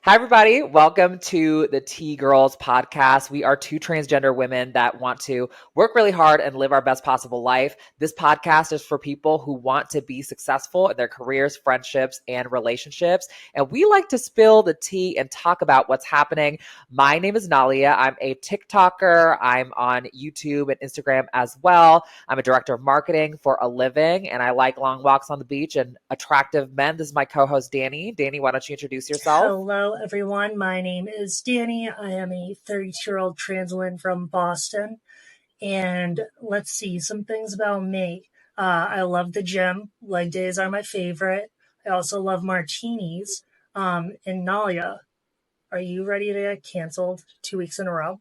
Hi, everybody. Welcome to the Tea Girls podcast. We are two transgender women that want to work really hard and live our best possible life. This podcast is for people who want to be successful in their careers, friendships, and relationships. And we like to spill the tea and talk about what's happening. My name is Nalea. I'm a TikToker. I'm on YouTube and Instagram as well. I'm a director of marketing for a living, and I like long walks on the beach and attractive men. This is my co-host, Dani. Dani, why don't you introduce yourself? Hello, everyone. My name is Dani. I am a 32-year-old trans woman from Boston. And let's see some things about me. I love the gym. Leg days are my favorite. I also love martinis. And Nalia, are you ready to get canceled 2 weeks in a row?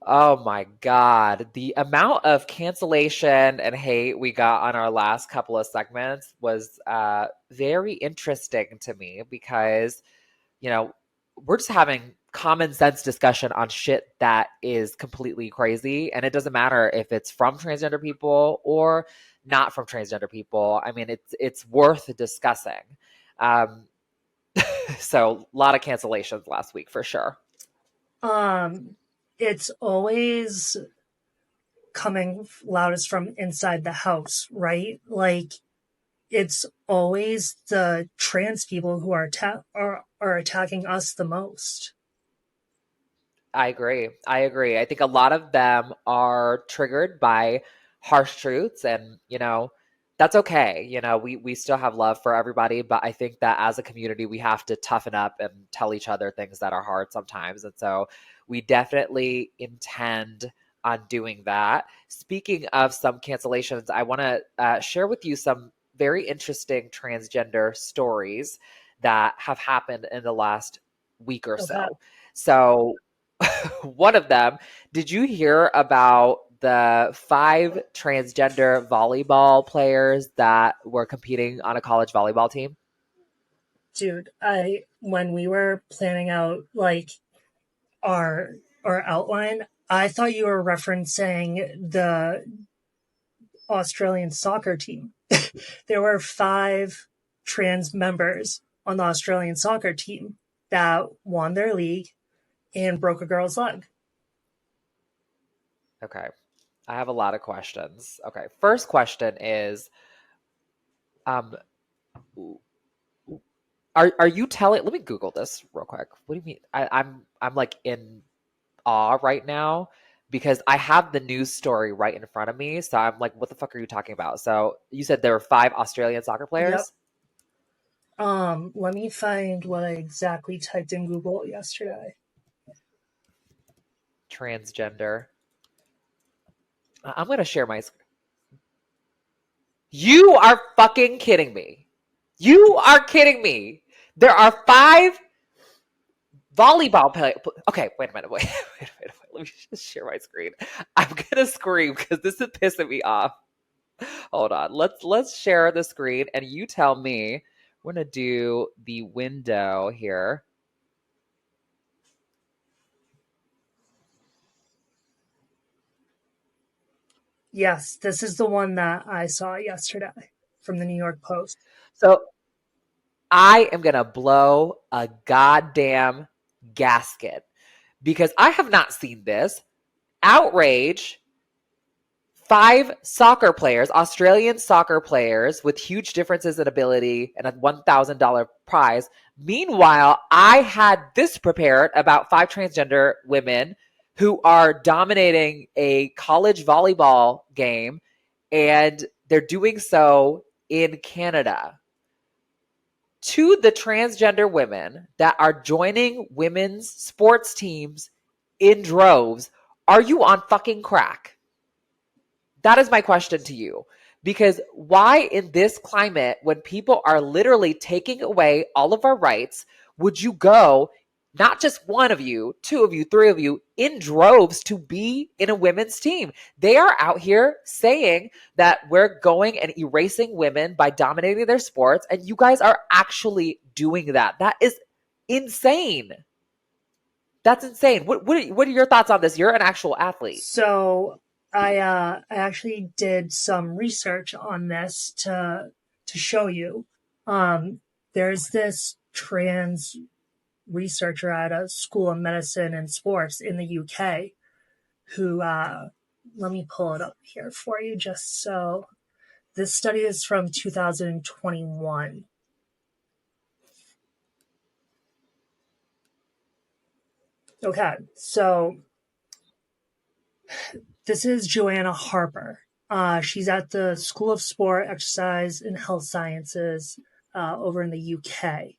Oh my God. The amount of cancellation and hate we got on our last couple of segments was very interesting to me because, you know, we're just having common sense discussion on shit that is completely crazy. And it doesn't matter if it's from transgender people or not from transgender people. I mean, it's worth discussing. Um, so a lot of cancellations last week for sure. Um, it's always coming loudest from inside the house, right? Like it's always the trans people who are attacking us the most. I agree. I agree. I think a lot of them are triggered by harsh truths and, that's okay. We still have love for everybody, but I think that as a community we have to toughen up and tell each other things that are hard sometimes. And so we definitely intend on doing that. Speaking of some cancellations, I want to share with you some very interesting transgender stories that have happened in the last week or Okay. so. So one of them, did you hear about the five transgender volleyball players that were competing on a college volleyball team? Dude, I when we were planning out like our our outline, I thought you were referencing the Australian soccer team. There were five trans members on the Australian soccer team that won their league and broke a girl's leg. Okay. I have a lot of questions. Okay. First question is um are you telling, let me Google this real quick. What do you mean? I'm like in awe right now because I have the news story right in front of me. So I'm like, what the fuck are you talking about? So you said there were five Australian soccer Yep. players? Let me find what I exactly typed in Google yesterday. Transgender. I'm gonna share my screen. You are fucking kidding me. You are kidding me. There are five volleyball players. Okay, wait a minute. Wait. Let me just share my screen. I'm gonna scream because this is pissing me off. Hold on. Let's share the screen and you tell me. We're gonna do the window here. Yes, this is the one that I saw yesterday from the New York Post. So I am gonna blow a goddamn gasket because I have not seen this. Outrage, five soccer players, Australian soccer players with huge differences in ability and a $1,000 prize. Meanwhile, I had this prepared about five transgender women who are dominating a college volleyball game, and they're doing so in Canada. To the transgender women that are joining women's sports teams in droves, are you on fucking crack? That is my question to you. Because why, in this climate, when people are literally taking away all of our rights, would you go, not just one of you, two of you, three of you, in droves to be in a women's team? They are out here saying that we're going and erasing women by dominating their sports, and you guys are actually doing that. That is insane. That's insane. What are your thoughts on this? You're an actual athlete. So I actually did some research on this to show you. Um, there's this trans researcher at a school of medicine and sports in the UK who, let me pull it up here for you just so. This study is from 2021. Okay, so this is Joanna Harper. She's at the School of Sport, Exercise, and Health Sciences over in the UK.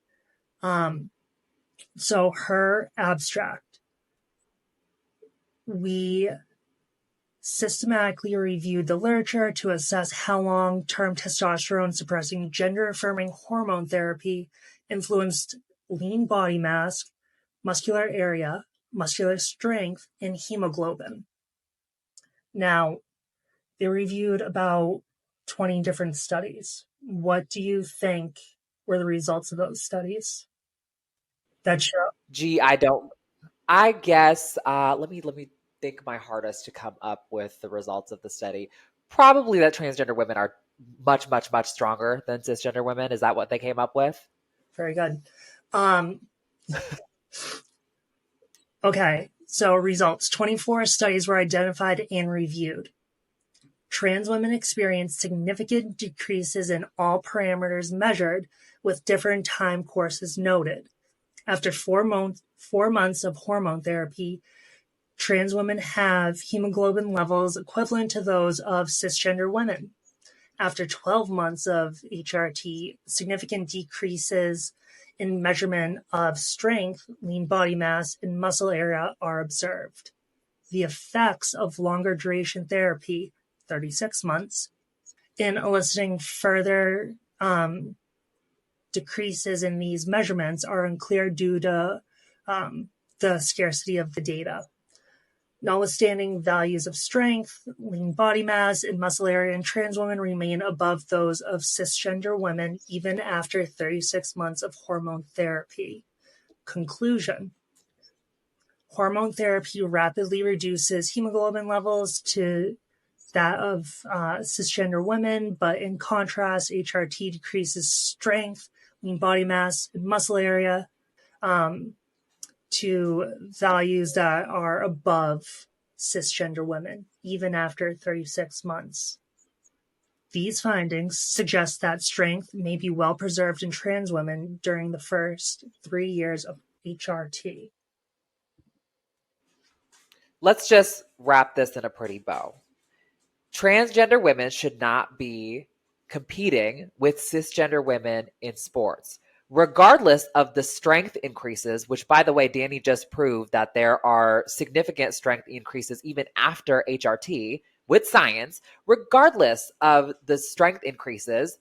So her abstract, we systematically reviewed the literature to assess how long-term testosterone-suppressing gender-affirming hormone therapy influenced lean body mass, muscular area, muscular strength, and hemoglobin. Now, they reviewed about 20 different studies. What do you think were the results of those studies? That show. Gee, I don't. I guess. Let me think my hardest to come up with the results of the study. Probably that transgender women are much, much, much stronger than cisgender women. Is that what they came up with? Very good. Okay, so results. 24 studies were identified and reviewed. Trans women experienced significant decreases in all parameters measured, with different time courses noted. After 4 months of hormone therapy, trans women have hemoglobin levels equivalent to those of cisgender women. After 12 months of HRT, significant decreases in measurement of strength, lean body mass, and muscle area are observed. The effects of longer duration therapy, 36 months, in eliciting further decreases in these measurements are unclear due to the scarcity of the data. Notwithstanding, values of strength, lean body mass, and muscle area in trans women remain above those of cisgender women even after 36 months of hormone therapy. Conclusion: hormone therapy rapidly reduces hemoglobin levels to that of cisgender women, but in contrast, HRT decreases strength, lean body mass, and muscle area to values that are above cisgender women, even after 36 months. These findings suggest that strength may be well preserved in trans women during the first 3 years of HRT. Let's just wrap this in a pretty bow. Transgender women should not be competing with cisgender women in sports, regardless of the strength increases, which, by the way, Dani just proved that there are significant strength increases even after HRT with science. Regardless of the strength increases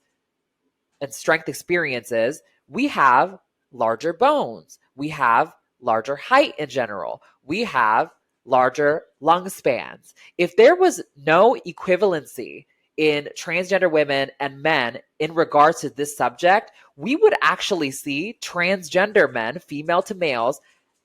and strength experiences, we have larger bones. We have larger height in general. We have larger lung spans. If there was no equivalency in transgender women and men in regards to this subject, we would actually see transgender men, female to males,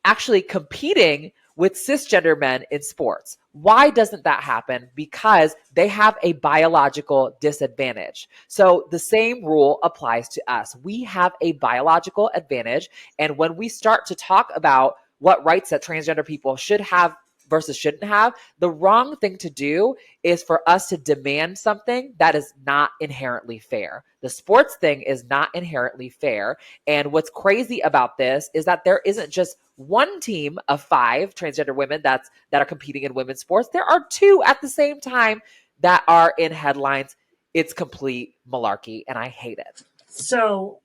actually competing with cisgender men in sports. Why doesn't that happen? Because they have a biological disadvantage. So the same rule applies to us. We have a biological advantage. And when we start to talk about what rights that transgender people should have versus shouldn't have, the wrong thing to do is for us to demand something that is not inherently fair. The sports thing is not inherently fair. And what's crazy about this is that there isn't just one team of 5 transgender women that are competing in women's sports. There are 2 at the same time that are in headlines. It's complete malarkey, and I hate it. So,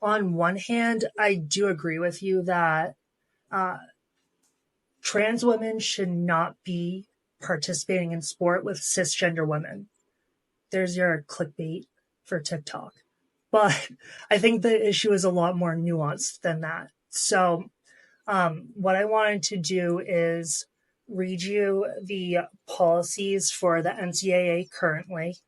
on one hand, I do agree with you that trans women should not be participating in sport with cisgender women. There's your clickbait for TikTok. But I think the issue is a lot more nuanced than that. So, what I wanted to do is read you the policies for the NCAA currently.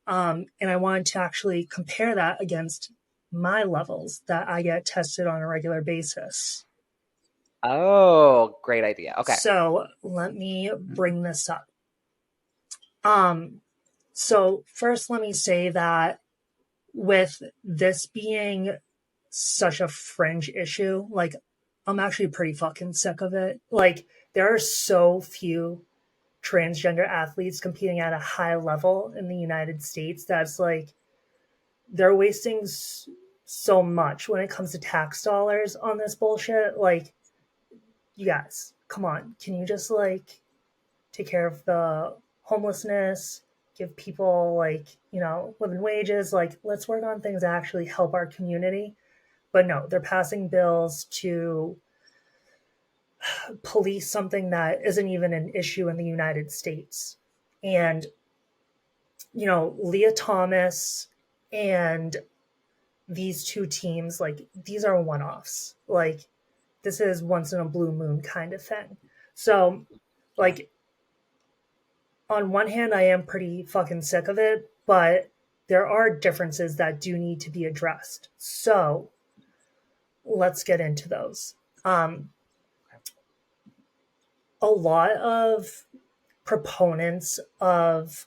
And I wanted to actually compare that against my levels that I get tested on a regular basis. Oh, great idea. Okay. So let me bring this up. So first, let me say that with this being such a fringe issue. Like, I'm actually pretty fucking sick of it. Like, there are so few transgender athletes competing at a high level in the United States that's like they're wasting so much when it comes to tax dollars on this bullshit. Like, you guys, come on. Can you just like take care of the homelessness, give people like, living wages? Like, let's work on things that actually help our community. But no, they're passing bills to police something that isn't even an issue in the United States. And, Leah Thomas and these two teams, like, these are one offs. Like, this is once in a blue moon kind of thing. So, Yeah. like, on one hand, I am pretty fucking sick of it, but there are differences that do need to be addressed. So, let's get into those. Um, a lot of proponents of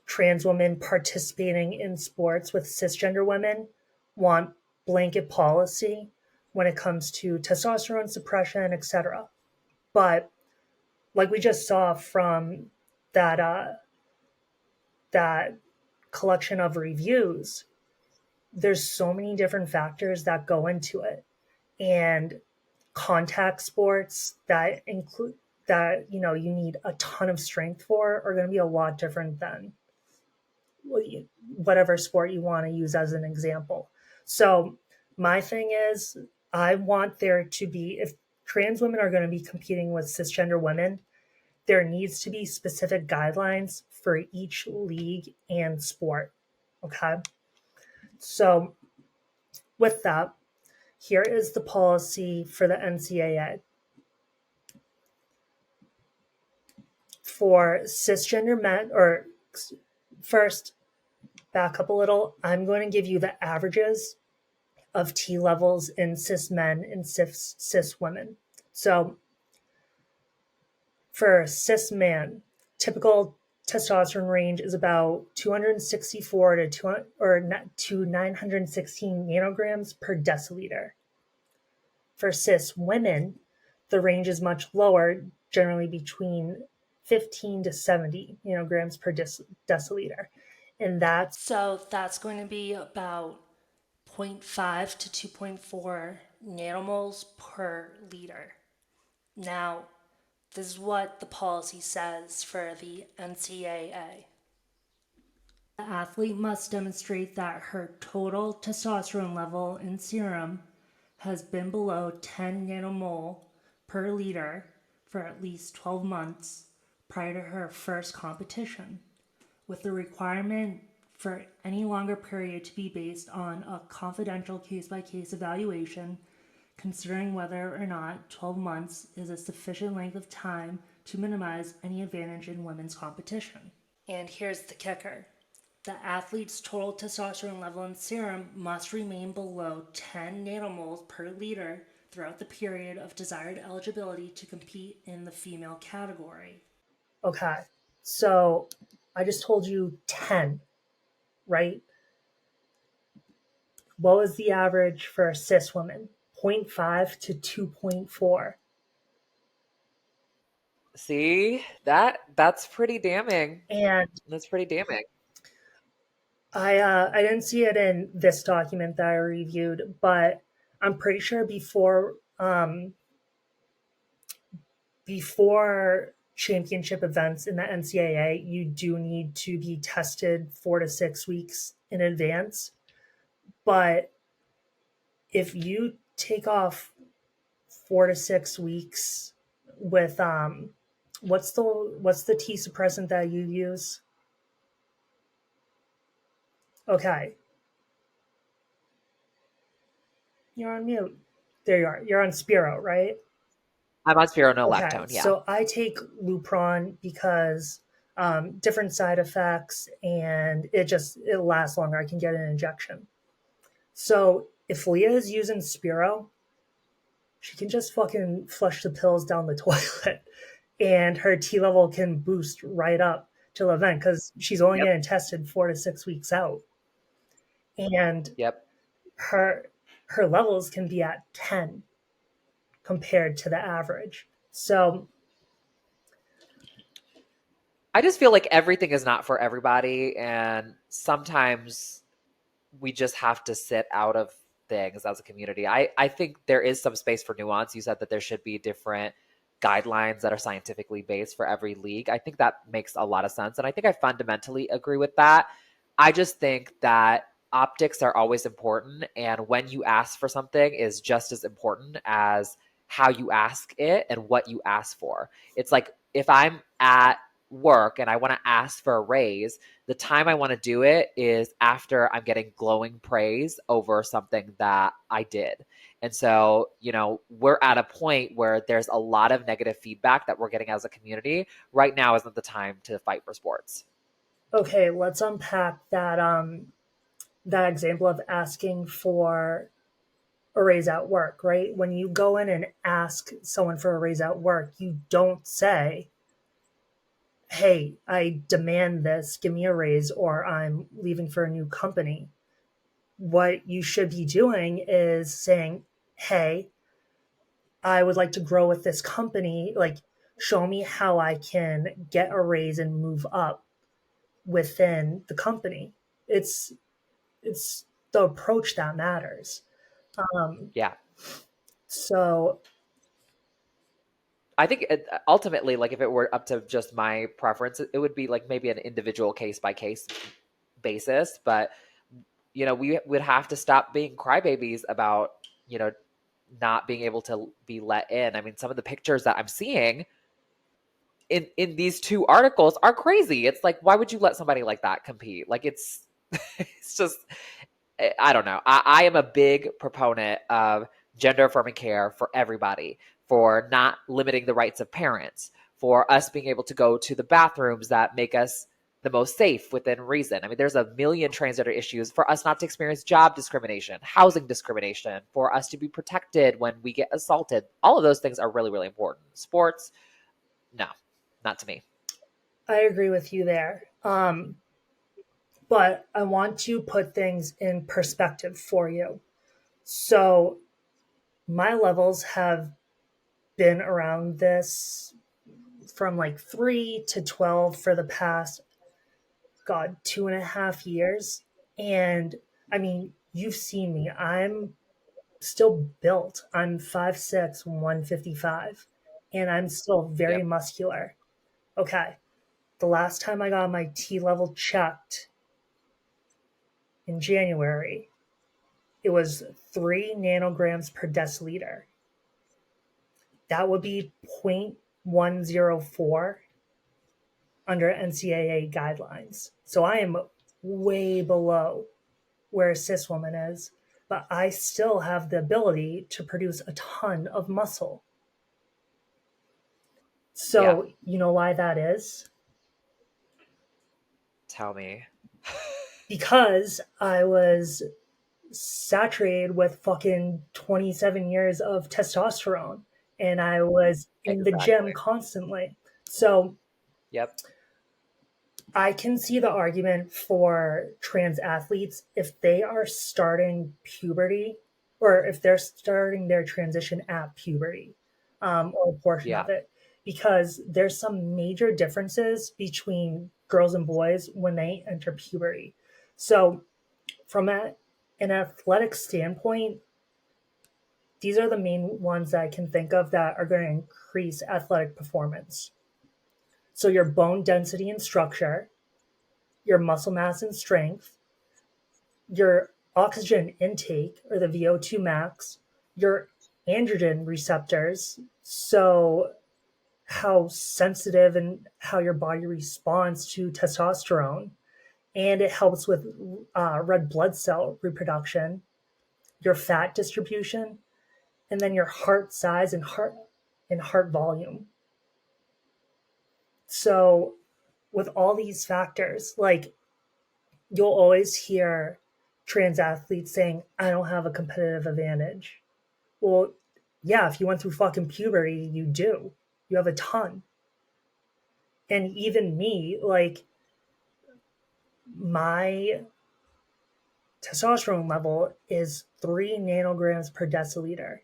trans women participating in sports with cisgender women want blanket policy when it comes to testosterone suppression, etc. But like we just saw from that that collection of reviews, there's so many different factors that go into it, and contact sports that include that you need a ton of strength for are going to be a lot different than whatever sport you want to use as an example. So my thing is, I want there to be, if trans women are going to be competing with cisgender women, there needs to be specific guidelines for each league and sport. Okay. So with that, here is the policy for the NCAA. For cisgender men, or first, back up a little, I'm going to give you the averages of T levels in cis men and cis women. So for a cis man, typical testosterone range is about 264 to 916 nanograms per deciliter. For cis women, the range is much lower, generally between 15 to 70 nanograms per deciliter. And that's going to be about zero point 0.5 to 2.4 nanomoles per liter. Now, this is what the policy says for the NCAA. The athlete must demonstrate that her total testosterone level in serum has been below 10 nanomole per liter for at least 12 months prior to her first competition, with the requirement for any longer period to be based on a confidential case-by-case evaluation, considering whether or not 12 months is a sufficient length of time to minimize any advantage in women's competition. And here's the kicker. The athlete's total testosterone level in serum must remain below 10 nanomoles per liter throughout the period of desired eligibility to compete in the female category. Okay, so I just told you 10, right? What was the average for a cis woman? 0.5 to 2.4. See, that's pretty damning. And That's pretty damning. I didn't see it in this document that I reviewed, but I'm pretty sure before championship events in the NCAA, you do need to be tested 4 to 6 weeks in advance. But if you take off 4 to 6 weeks with what's the T suppressant that you use? Okay, you're on mute. There you are. You're on Spiro, right? I'm on Okay, spironolactone, yeah. so I take Lupron because different side effects, and it lasts longer. I can get an injection. So if Leah is using Spiro, she can just fucking flush the pills down the toilet, and her T level can boost right up to the event because she's only Yep. getting tested 4 to 6 weeks out. And Yep. her her levels can be at 10 compared to the average. So, I just feel like everything is not for everybody, and sometimes we just have to sit out of things as a community. I think there is some space for nuance. You said that there should be different guidelines that are scientifically based for every league. I think that makes a lot of sense. And I think I fundamentally agree with that. I just think that optics are always important. And when you ask for something is just as important as how you ask it and what you ask for. It's like if I'm at work and I want to ask for a raise, the time I want to do it is after I'm getting glowing praise over something that I did. And so, we're at a point where there's a lot of negative feedback that we're getting as a community. Right now isn't the time to fight for sports. okay, let's unpack that example of asking for a raise at work, right? When you go in and ask someone for a raise at work, you don't say, "Hey, I demand this, give me a raise or I'm leaving for a new company." What you should be doing is saying, "Hey, I would like to grow with this company. Like, show me how I can get a raise and move up within the company." It's it's the approach that matters. Um, Yeah. so I think ultimately, like if it were up to just my preference, it would be like maybe an individual case by case basis. But, we would have to stop being crybabies about, you know, not being able to be let in. I mean, some of the pictures that I'm seeing in these two articles are crazy. It's like, why would you let somebody like that compete? Like it's just I don't know. I am a big proponent of gender affirming care for everybody, for not limiting the rights of parents, for us being able to go to the bathrooms that make us the most safe within reason. I mean, there's a million transgender issues for us not to experience job discrimination, housing discrimination, for us to be protected when we get assaulted. All of those things are really, really important. Sports, no, not to me. I agree with you there. But I want to put things in perspective for you. So my levels have been around this from like 3 to 12 for the past, God, 2.5 years. And I mean, you've seen me. I'm still built. I'm 5'6", 155, and I'm still very Yep. muscular. Okay. The last time I got my T level checked in January, it was 3 nanograms per deciliter. That would be 0.104 under NCAA guidelines. So I am way below where a cis woman is, but I still have the ability to produce a ton of muscle. Yeah. So, you know why that is? Tell me. Because I was saturated with fucking 27 years of testosterone and I was in the gym Exactly. constantly. So, Yep. I can see the argument for trans athletes if they are starting puberty or if they're starting their transition at puberty, or a portion Yeah. of it, because there's some major differences between girls and boys when they enter puberty. So, from an athletic standpoint, these are the main ones that I can think of that are going to increase athletic performance. So, your bone density and structure, your muscle mass and strength, your oxygen intake or the VO2 max, your androgen receptors, so how sensitive and how your body responds to testosterone, and it helps with red blood cell reproduction, your fat distribution, and then your heart size and heart volume. So with all these factors, like you'll always hear trans athletes saying, "I don't have a competitive advantage." Well, yeah, if you went through fucking puberty, you do. You have a ton. And even me, like my testosterone level is 3 nanograms per deciliter.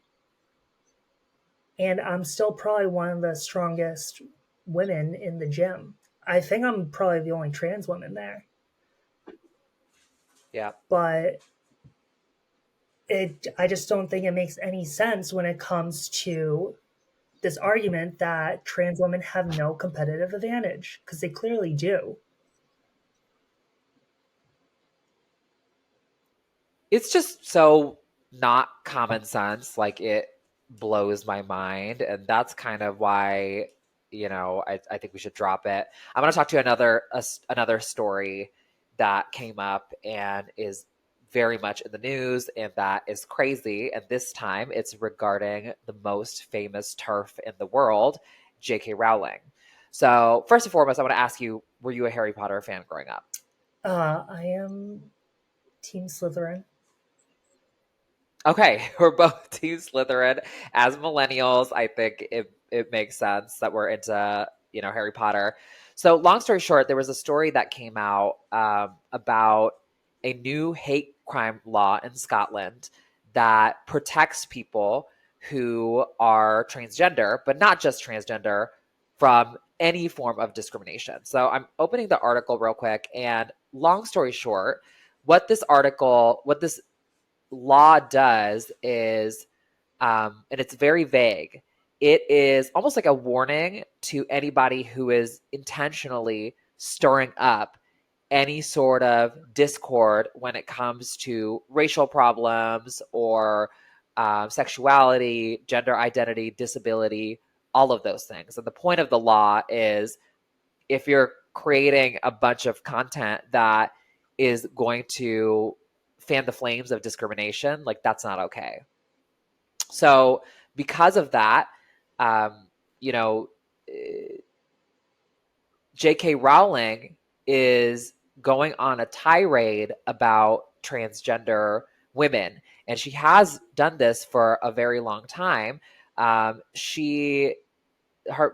And I'm still probably one of the strongest women in the gym. I think I'm probably the only trans woman there. Yeah. But I just don't think it makes any sense when it comes to this argument that trans women have no competitive advantage, because they clearly do. It's just so not common sense. Like it blows my mind. And that's kind of why, I think we should drop it. I'm going to talk to you another story that came up and is very much in the news and that is crazy. And this time it's regarding the most famous TERF in the world, J.K. Rowling. So, first and foremost, I want to ask you, were you a Harry Potter fan growing up? I am Team Slytherin. Okay, we're both Team Slytherin. As millennials, I think it makes sense that we're into Harry Potter. So, long story short, there was a story that came out about a new hate crime law in Scotland that protects people who are transgender, but not just transgender, from any form of discrimination. So, I'm opening the article real quick, and long story short, what this law does is, and it's very vague, it is almost like a warning to anybody who is intentionally stirring up any sort of discord when it comes to racial problems or sexuality, gender identity, disability, all of those things. And the point of the law is if you're creating a bunch of content that is going to fan the flames of discrimination, like that's not okay. So because of that, um, you know, J.K. Rowling is going on a tirade about transgender women, and she has done this for a very long time. She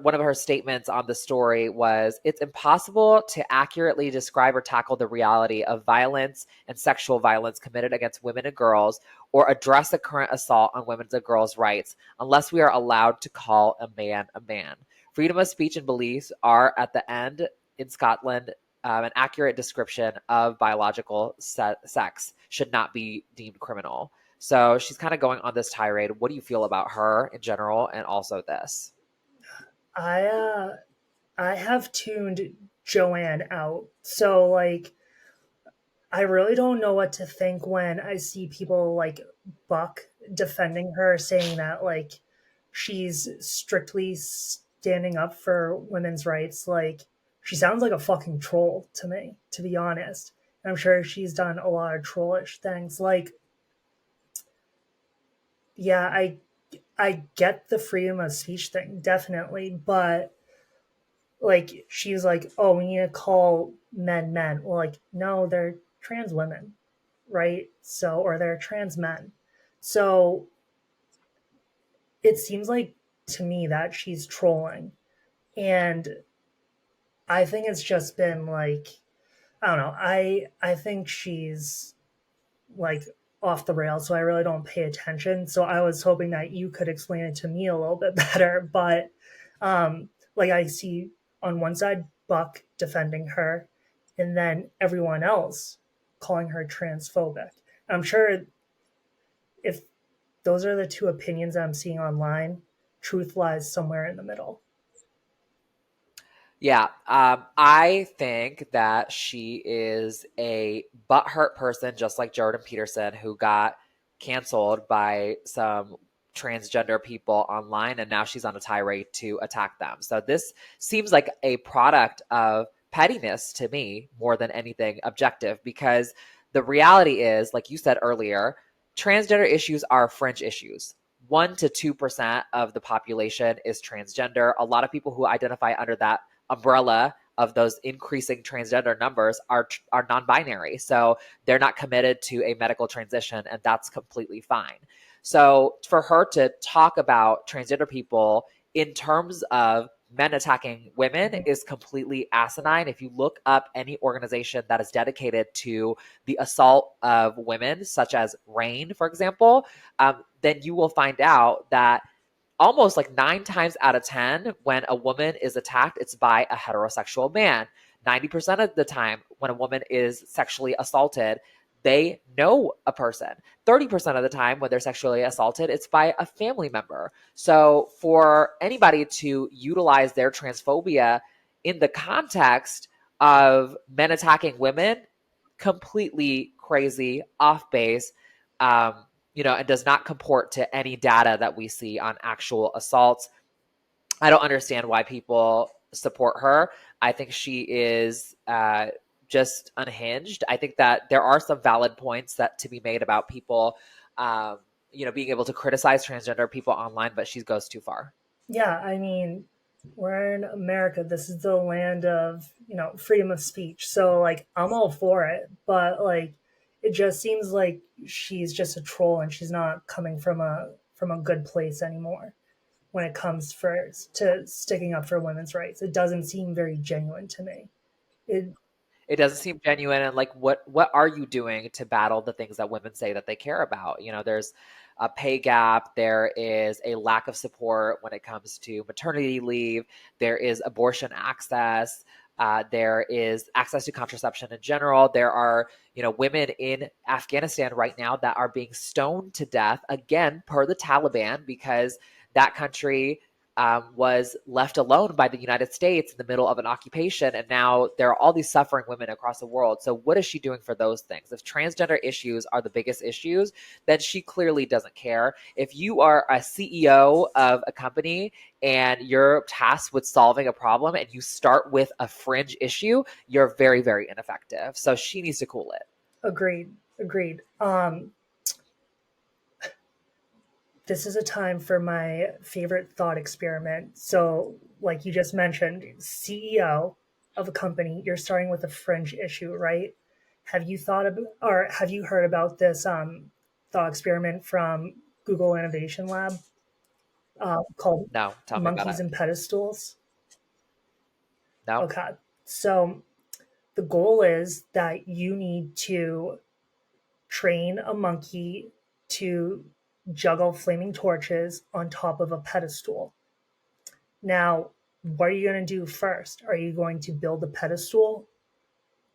one of her statements on the story was, it's impossible to accurately describe or tackle the reality of violence and sexual violence committed against women and girls or address the current assault on women's and girls' rights unless we are allowed to call a man a man. Freedom of speech and beliefs are at the end in Scotland. An accurate description of biological sex should not be deemed criminal. So she's kind of going on this tirade. What do you feel about her in general and also this? I uh, I have tuned Joanne out, so like I really don't know what to think when I see people like Buck defending her, saying that like she's strictly standing up for women's rights. Like she sounds like a fucking troll to me, to be honest. And I'm sure she's done a lot of trollish things. Like, yeah, I get the freedom of speech thing, definitely, but like she's like, oh, we need to call men men. Well, like, no, they're trans women, right? So, or they're trans men. So it seems like to me that she's trolling. And I think it's just been like, I don't know. I think she's like off the rails, so I really don't pay attention. So I was hoping that you could explain it to me a little bit better. But like I see on one side Buck defending her, and then everyone else calling her transphobic. I'm sure if those are the two opinions I'm seeing online, truth lies somewhere in the middle. Yeah, I think that she is a butthurt person, just like Jordan Peterson, who got canceled by some transgender people online, and now she's on a tirade to attack them. So this seems like a product of pettiness to me more than anything objective, because the reality is, like you said earlier, transgender issues are fringe issues. 1 to 2% of the population is transgender. A lot of people who identify under that umbrella of those increasing transgender numbers are non-binary, so they're not committed to a medical transition, and that's completely fine. So for her to talk about transgender people in terms of men attacking women is completely asinine. If you look up any organization that is dedicated to the assault of women, such as RAIN, for example, then you will find out that almost like 9 times out of 10, when a woman is attacked, it's by a heterosexual man. 90% of the time, when a woman is sexually assaulted, they know a person. 30% of the time, when they're sexually assaulted, it's by a family member. So, for anybody to utilize their transphobia in the context of men attacking women, completely crazy, off base. And does not comport to any data that we see on actual assaults. I don't understand why people support her. I think she is just unhinged. I think that there are some valid points that to be made about people, being able to criticize transgender people online, but she goes too far. Yeah, I mean, we're in America. This is the land of, freedom of speech. So like I'm all for it, but like it just seems like she's just a troll and she's not coming from a good place anymore when it comes to sticking up for women's rights. It doesn't seem very genuine to me. It It doesn't seem genuine. And like, what are you doing to battle the things that women say that they care about? There's a pay gap, there is a lack of support when it comes to maternity leave, there is abortion access, there is access to contraception in general. There are, women in Afghanistan right now that are being stoned to death, again, per the Taliban, because that country was left alone by the United States in the middle of an occupation. And now there are all these suffering women across the world. So, what is she doing for those things? If transgender issues are the biggest issues, then she clearly doesn't care. If you are a CEO of a company and you're tasked with solving a problem and you start with a fringe issue, you're very, very ineffective. So, she needs to cool it. agreed, agreed. This is a time for my favorite thought experiment. So, like you just mentioned, CEO of a company, you're starting with a fringe issue, right? Have you heard about this thought experiment from Google Innovation Lab called No, tell me about Monkeys it. and Pedestals? No? Okay, so the goal is that you need to train a monkey to juggle flaming torches on top of a pedestal. Now, what are you going to do first? Are you going to build a pedestal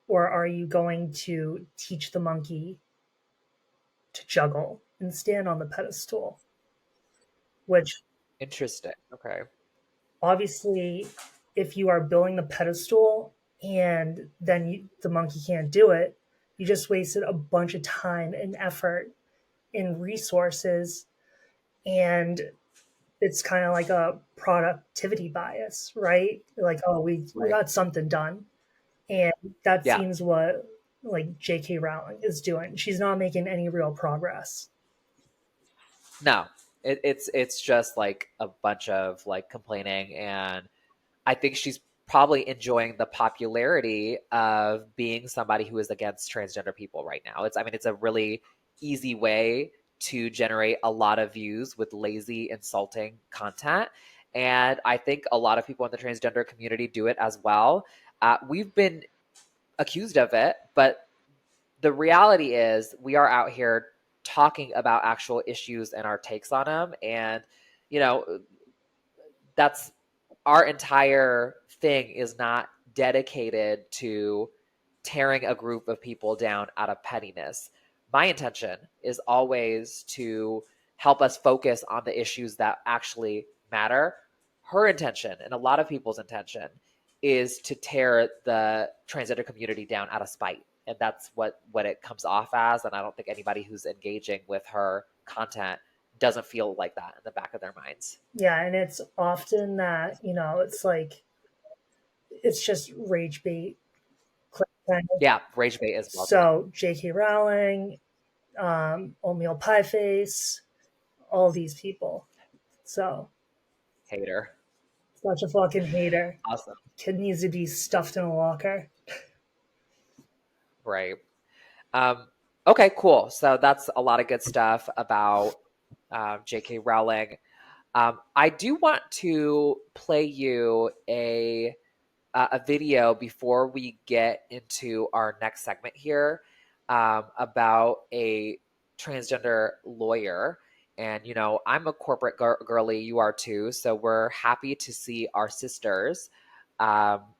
or are you going to teach the monkey to juggle and stand on the pedestal? Which Interesting. Okay. obviously, if you are building the pedestal and then the monkey can't do it, you just wasted a bunch of time and effort and resources. And it's kind of like a productivity bias, right? Like, oh, we Right. got something done. And that Yeah. seems what like J.K. Rowling is doing. She's not making any real progress. No, it's just like a bunch of like complaining, and I think she's probably enjoying the popularity of being somebody who is against transgender people right now. It's a really easy way to generate a lot of views with lazy, insulting content, and I think a lot of people in the transgender community do it as well. We've been accused of it, but the reality is we are out here talking about actual issues and our takes on them, and you know that's our entire thing is not dedicated to tearing a group of people down out of pettiness. My intention is always to help us focus on the issues that actually matter. Her intention, and a lot of people's intention, is to tear the transgender community down out of spite. And that's what it comes off as. And I don't think anybody who's engaging with her content doesn't feel like that in the back of their minds. Yeah, and it's often that, it's like it's just rage bait. Kind of. Yeah, rage bait is well done. So J.K. Rowling, Oatmeal Pie Face, all these people. So Hater. such a fucking hater. Awesome. Kid needs to be stuffed in a locker. Right. Okay, cool. So that's a lot of good stuff about J.K. Rowling. I do want to play you a video before we get into our next segment here, about a transgender lawyer. And, I'm a corporate girly, you are too. So we're happy to see our sisters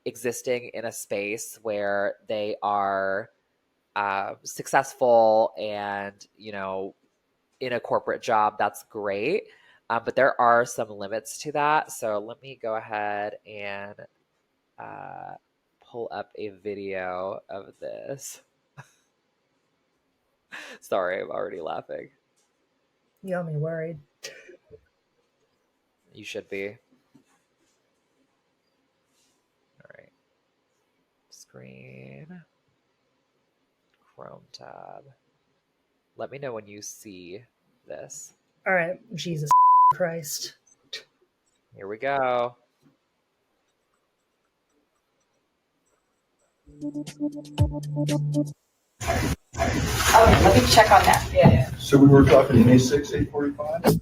existing in a space where they are successful and, in a corporate job. That's great. But there are some limits to that. So let me go ahead and uh, pull up a video of this. Sorry, I'm already laughing. You got me worried. You should be. All right. Screen. Chrome tab. Let me know when you see this. All right, Jesus Christ. Here we go. Okay, let me check on that. Yeah. So we were talking May 6, 8:45?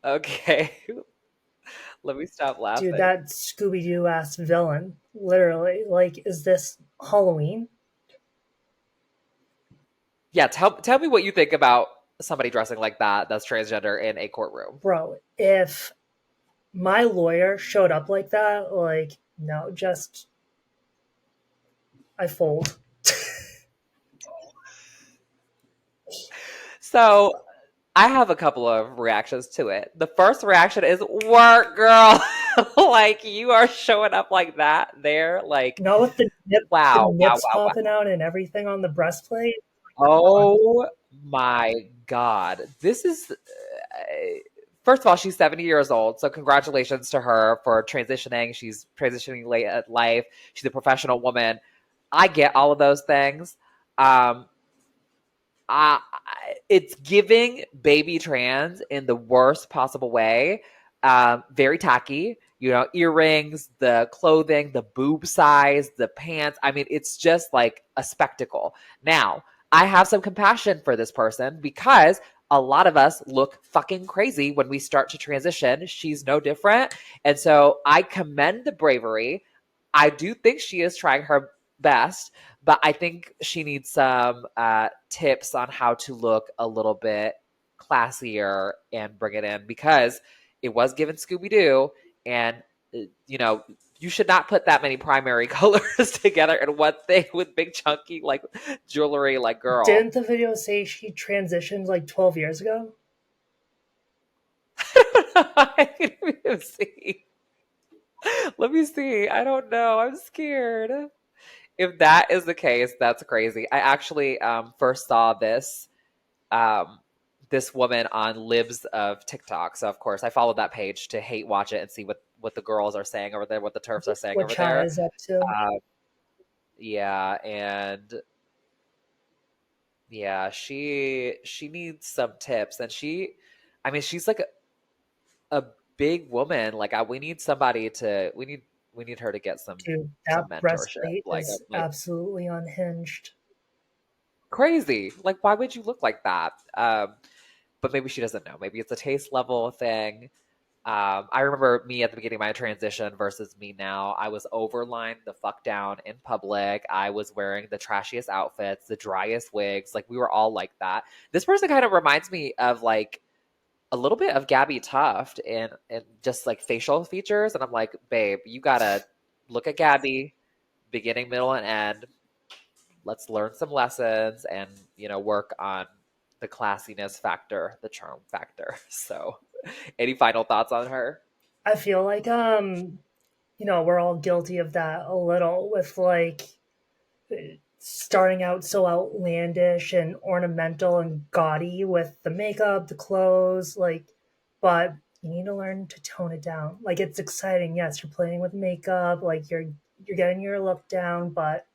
Okay. Let me stop Dude, laughing. that Scooby Doo ass villain. Literally. Like, is this Halloween? Yeah, tell me what you think about somebody dressing like that that's transgender in a courtroom. Bro, if my lawyer showed up like that, like, no, just. I fold. So I have a couple of reactions to it. The first reaction is work, girl. Like you are showing up like that there. Like, Not with the wow, wow, nips wow, wow. popping out and everything on the breastplate. Oh my God. This is, first of all, she's 70 years old. So congratulations to her for transitioning. She's transitioning late at life. She's a professional woman. I get all of those things. Um, uh, it's giving baby trans in the worst possible way. Very tacky, earrings, the clothing, the boob size, the pants. I mean, it's just like a spectacle. Now, I have some compassion for this person because a lot of us look fucking crazy when we start to transition. She's no different. And so I commend the bravery. I do think she is trying her best, but I think she needs some tips on how to look a little bit classier and bring it in because it was given Scooby Doo, and you know you should not put that many primary colors together in one thing with big chunky like jewelry. Like, girl, Didn't the video say she transitioned like 12 years ago? Let me see. Let me see. I don't know. I'm scared. If that is the case, that's crazy. I actually first saw um, this woman on Libs of TikTok. So of course I followed that page to hate watch it and see what the girls are saying over there, what the turfs are saying What over Chai there. is up to? Um, yeah, and yeah, she needs some tips, and I mean, she's like a big woman. Like, we need somebody to we need her to get Dude, some that mentorship. breastplate Like, is I'm like absolutely unhinged. crazy. Like, why would you look like that? But maybe she doesn't know. Maybe it's a taste level thing. I remember me at the beginning of my transition versus me now. I was overlined the fuck down in public. I was wearing the trashiest outfits, the driest wigs. Like, we were all like that. This person kind of reminds me of like a little bit of Gabby Tuft and just like facial features. And I'm like, babe, you gotta look at Gabby, beginning, middle, and end. Let's learn some lessons and work on the classiness factor, the charm factor. So, any final thoughts on her? I feel like we're all guilty of that a little with like starting out so outlandish and ornamental and gaudy with the makeup, the clothes, like, but you need to learn to tone it down. Like, it's exciting. Yes, you're playing with makeup, like you're getting your look down, but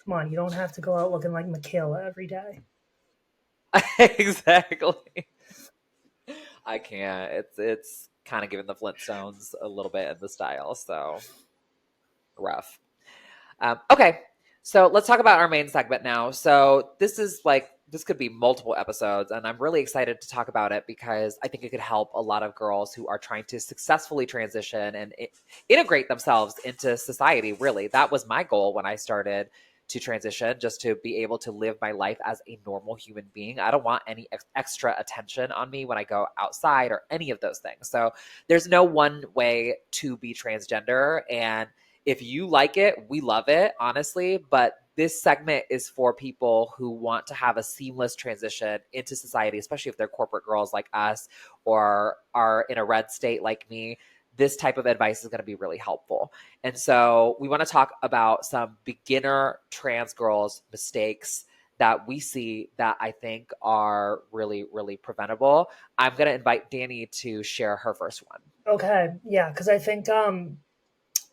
come on, you don't have to go out looking like Michaela every day. Exactly. I can't. It's kind of giving the Flintstones a little bit in the style, so rough. Okay, so let's talk about our main segment now. So this could be multiple episodes, and I'm really excited to talk about it because I think it could help a lot of girls who are trying to successfully transition and integrate themselves into society. Really, that was my goal when I started to transition, just to be able to live my life as a normal human being. I don't want any extra attention on me when I go outside or any of those things. So there's no one way to be transgender, and if you like it, we love it, honestly. But this segment is for people who want to have a seamless transition into society, especially if they're corporate girls like us or are in a red state like me. This type of advice is going to be really helpful. And so we want to talk about some beginner trans girls' mistakes that we see that I think are really, really preventable. I'm going to invite Dani to share her first one. Okay, yeah, because I think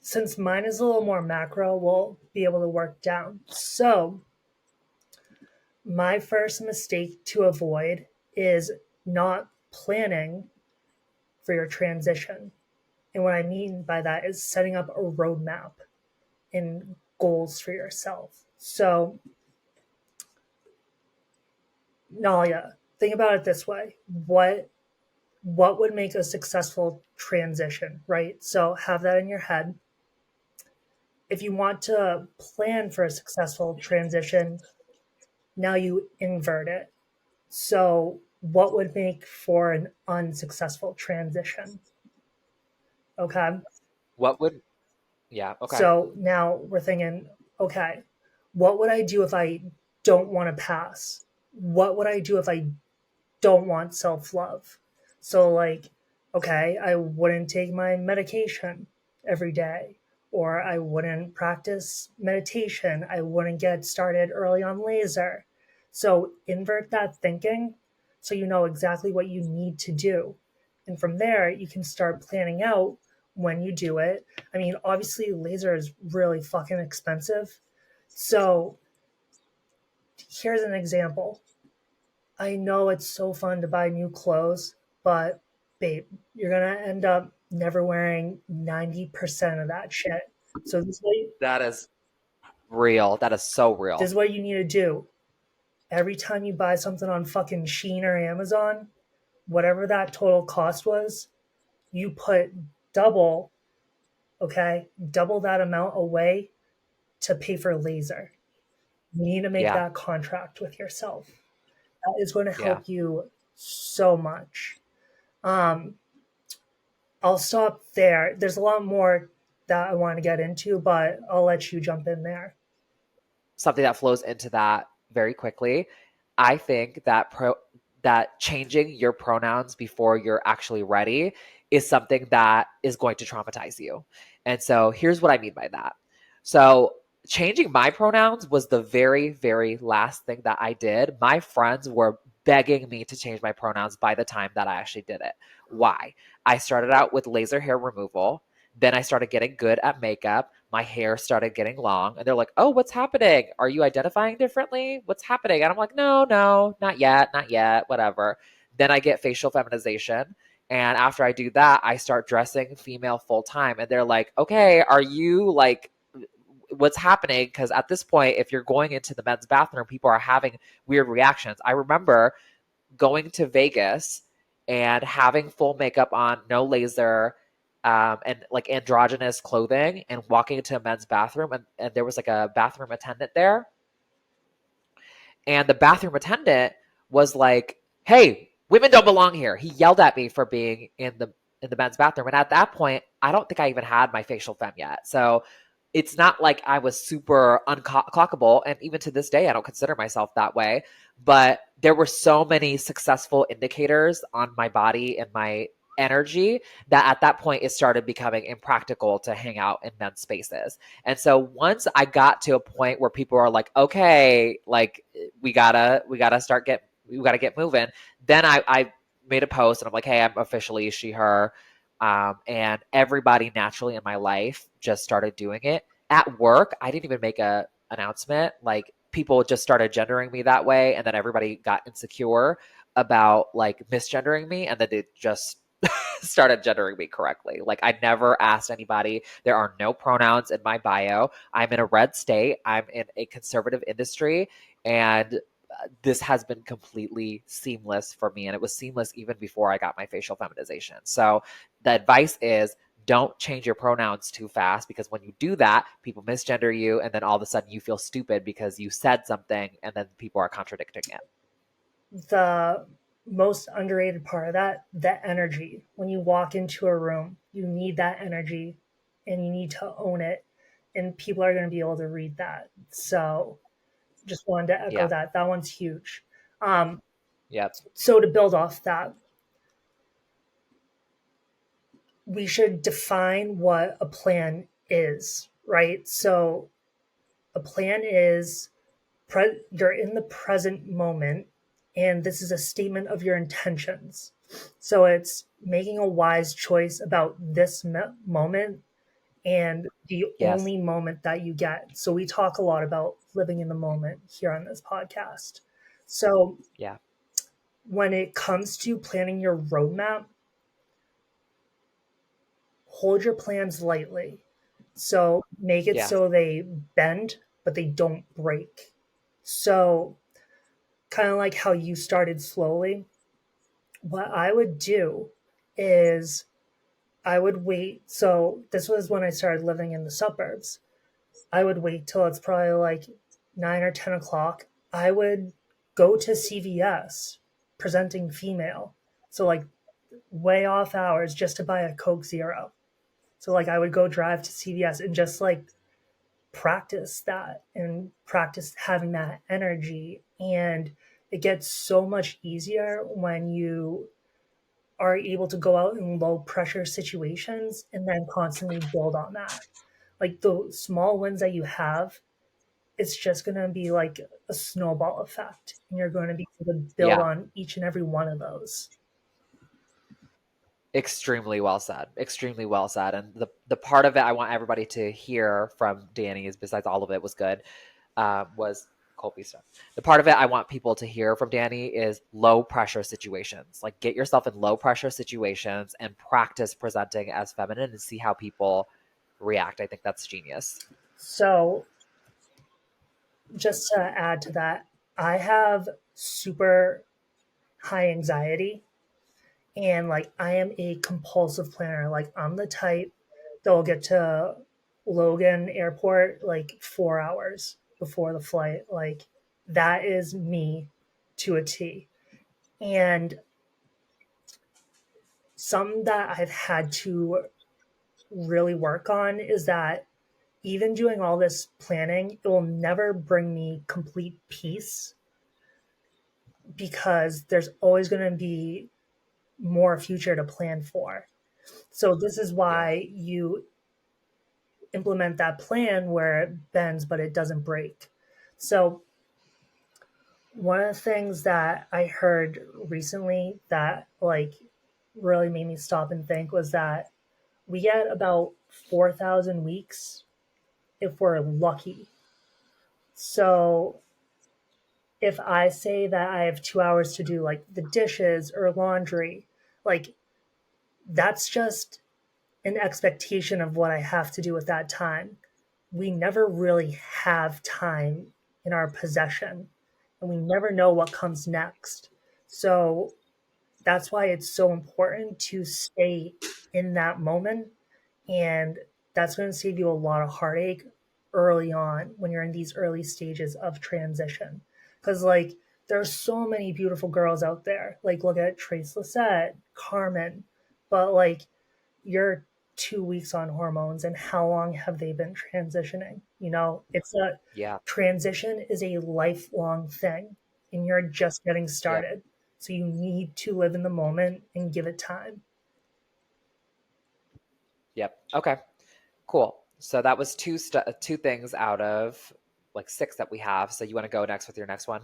since mine is a little more macro, we'll be able to work down. So, my first mistake to avoid is not planning for your transition. And what I mean by that is setting up a roadmap and goals for yourself. So, Nalia, think about it this way. What would make a successful transition, right? So have that in your head. If you want to plan for a successful transition, now you invert it. So, what would make for an unsuccessful transition? Okay. What would, yeah, okay. So now we're thinking, okay, what would I do if I don't want to pass? What would I do if I don't want self love? So, like, okay, I wouldn't take my medication every day, or I wouldn't practice meditation. I wouldn't get started early on laser. So, invert that thinking so you know exactly what you need to do. And from there, you can start planning out when you do it. I mean, obviously, laser is really fucking expensive. So, here's an example. I know it's so fun to buy new clothes, but babe, you're gonna end up never wearing 90% of that shit. So That is real. That is so this real. is what you need to do. Every time you buy something on fucking Shein or Amazon, whatever that total cost was, you put double, okay, double that amount away to pay for laser. You need to make Yeah. that contract with yourself. That is going to Yeah. help you so much. Um, I'll stop there. There's a lot more that I want to get into, but I'll let you jump in there. Something that flows into that very quickly. I think that that changing your pronouns before you're actually ready is something that is going to traumatize you. And so here's what I mean by that. So changing my pronouns was the very, very last thing that I did. My friends were begging me to change my pronouns by the time that I actually did it. Why? I started out with laser hair removal. Then I started getting good at makeup. My hair started getting long. And they're like, oh, what's happening? Are you identifying differently? What's happening? And I'm like, no, no, not yet, not yet, whatever. Then I get facial feminization. And after I do that, I start dressing female full time. And they're like, okay, are you like, what's happening? Because at this point, if you're going into the men's bathroom, people are having weird reactions. I remember going to Vegas and having full makeup on, no laser, and like androgynous clothing, and walking into a men's bathroom, and there was like a bathroom attendant there. And the bathroom attendant was like, hey, women don't belong here. He yelled at me for being in the men's bathroom. And at that point, I don't think I even had my facial femme yet. So it's not like I was super unclockable. And even to this day, I don't consider myself that way. But there were so many successful indicators on my body and energy that at that point it started becoming impractical to hang out in men's spaces. And so once I got to a point where people are like, okay, like we gotta get moving, then I made a post and I'm like, hey, I'm officially she her. And everybody naturally in my life just started doing it. At work, I didn't even make a announcement. Like people just started gendering me that way, and then everybody got insecure about like misgendering me, and then it just started gendering me correctly. Like I never asked anybody. There are no pronouns in my bio. I'm in a red state. I'm in a conservative industry, and this has been completely seamless for me. And it was seamless even before I got my facial feminization. So the advice is don't change your pronouns too fast, because when you do that, people misgender you. And then all of a sudden you feel stupid because you said something and then people are contradicting it. The most underrated part of that, the energy. When you walk into a room, you need that energy and you need to own it. And people are going to be able to read that. So just wanted to echo Yeah. that. That one's huge. Um, Yep. so to build off that, we should define what a plan is, right? So a plan is you're in the present moment, and this is a statement of your intentions. So it's making a wise choice about this moment and the Yes. only moment that you get. So we talk a lot about living in the moment here on this podcast. So Yeah. when it comes to planning your roadmap, hold your plans lightly. So make it Yeah. so they bend, but they don't break. So, kind of like how you started slowly, what I would do is I would wait. So, this was when I started living in the suburbs. I would wait till it's probably like 9 or 10 o'clock. I would go to CVS presenting female. So, like, way off hours just to buy a Coke Zero. So, like, I would go drive to CVS and just like practice that and practice having that energy. And it gets so much easier when you are able to go out in low pressure situations and then constantly build on that. Like the small wins that you have, it's just going to be like a snowball effect. And you're going to be able to build Yeah. on each and every one of those. Extremely well said. Extremely well said. And the part of it I want everybody to hear from Danny is, besides all of it was good, was Colby stuff. The part of it I want people to hear from Danny is low pressure situations. Like get yourself in low pressure situations and practice presenting as feminine and see how people react. I think that's genius. So, just to add to that, I have super high anxiety, and like I am a compulsive planner. Like I'm the type that will get to Logan Airport like 4 hours before the flight. Like that is me to a T. And some that I've had to really work on is that even doing all this planning, it will never bring me complete peace because there's always going to be more future to plan for. So this is Yeah. why you implement that plan where it bends but it doesn't break. So one of the things that I heard recently that like really made me stop and think was that we get about 4,000 weeks if we're lucky. So if I say that I have 2 hours to do like the dishes or laundry, like that's just an expectation of what I have to do with that time. We never really have time in our possession and we never know what comes next. So that's why it's so important to stay in that moment. And that's going to save you a lot of heartache early on when you're in these early stages of transition. Because, like, there's so many beautiful girls out there. Like, look at Trace Lissette, Carmen. But, like, you're 2 weeks on hormones, and how long have they been transitioning? You know, it's a Yeah. transition is a lifelong thing, and you're just getting Yep. started. So you need to live in the moment and give it time. Yep. Okay. Cool. So that was two things out of like six that we have. So you want to go next with your next one?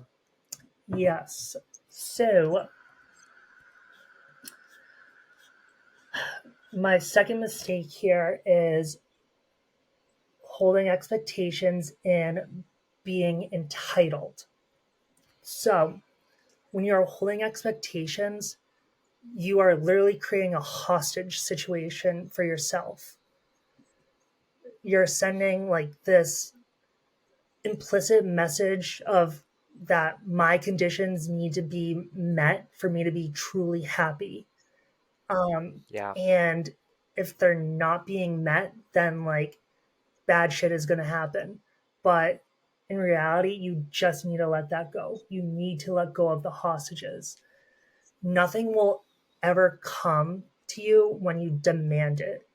Yes. So my second mistake here is holding expectations and being entitled. So when you're holding expectations, you are literally creating a hostage situation for yourself. You're sending like this implicit message of that my conditions need to be met for me to be truly happy. Yeah. And if they're not being met, then like bad shit is going to happen. But in reality, you just need to let that go. You need to let go of the hostages. Nothing will ever come to you when you demand it.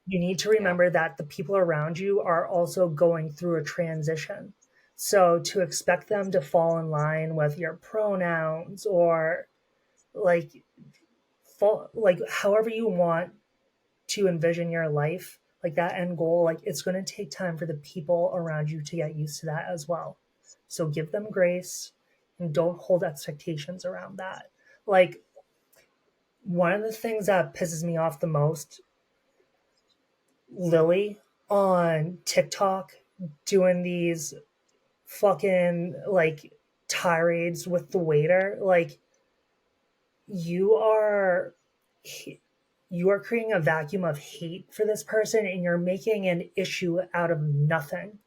You need to Yeah. remember that the people around you are also going through a transition. So to expect them to fall in line with your pronouns or like like however you want to envision your life, like that end goal, like it's going to take time for the people around you to get used to that as well. So give them grace and don't hold expectations around that. Like one of the things that pisses me off the most, Lily on TikTok doing these fucking like tirades with the waiter, like you are you are creating a vacuum of hate for this person and you're making an issue out of nothing.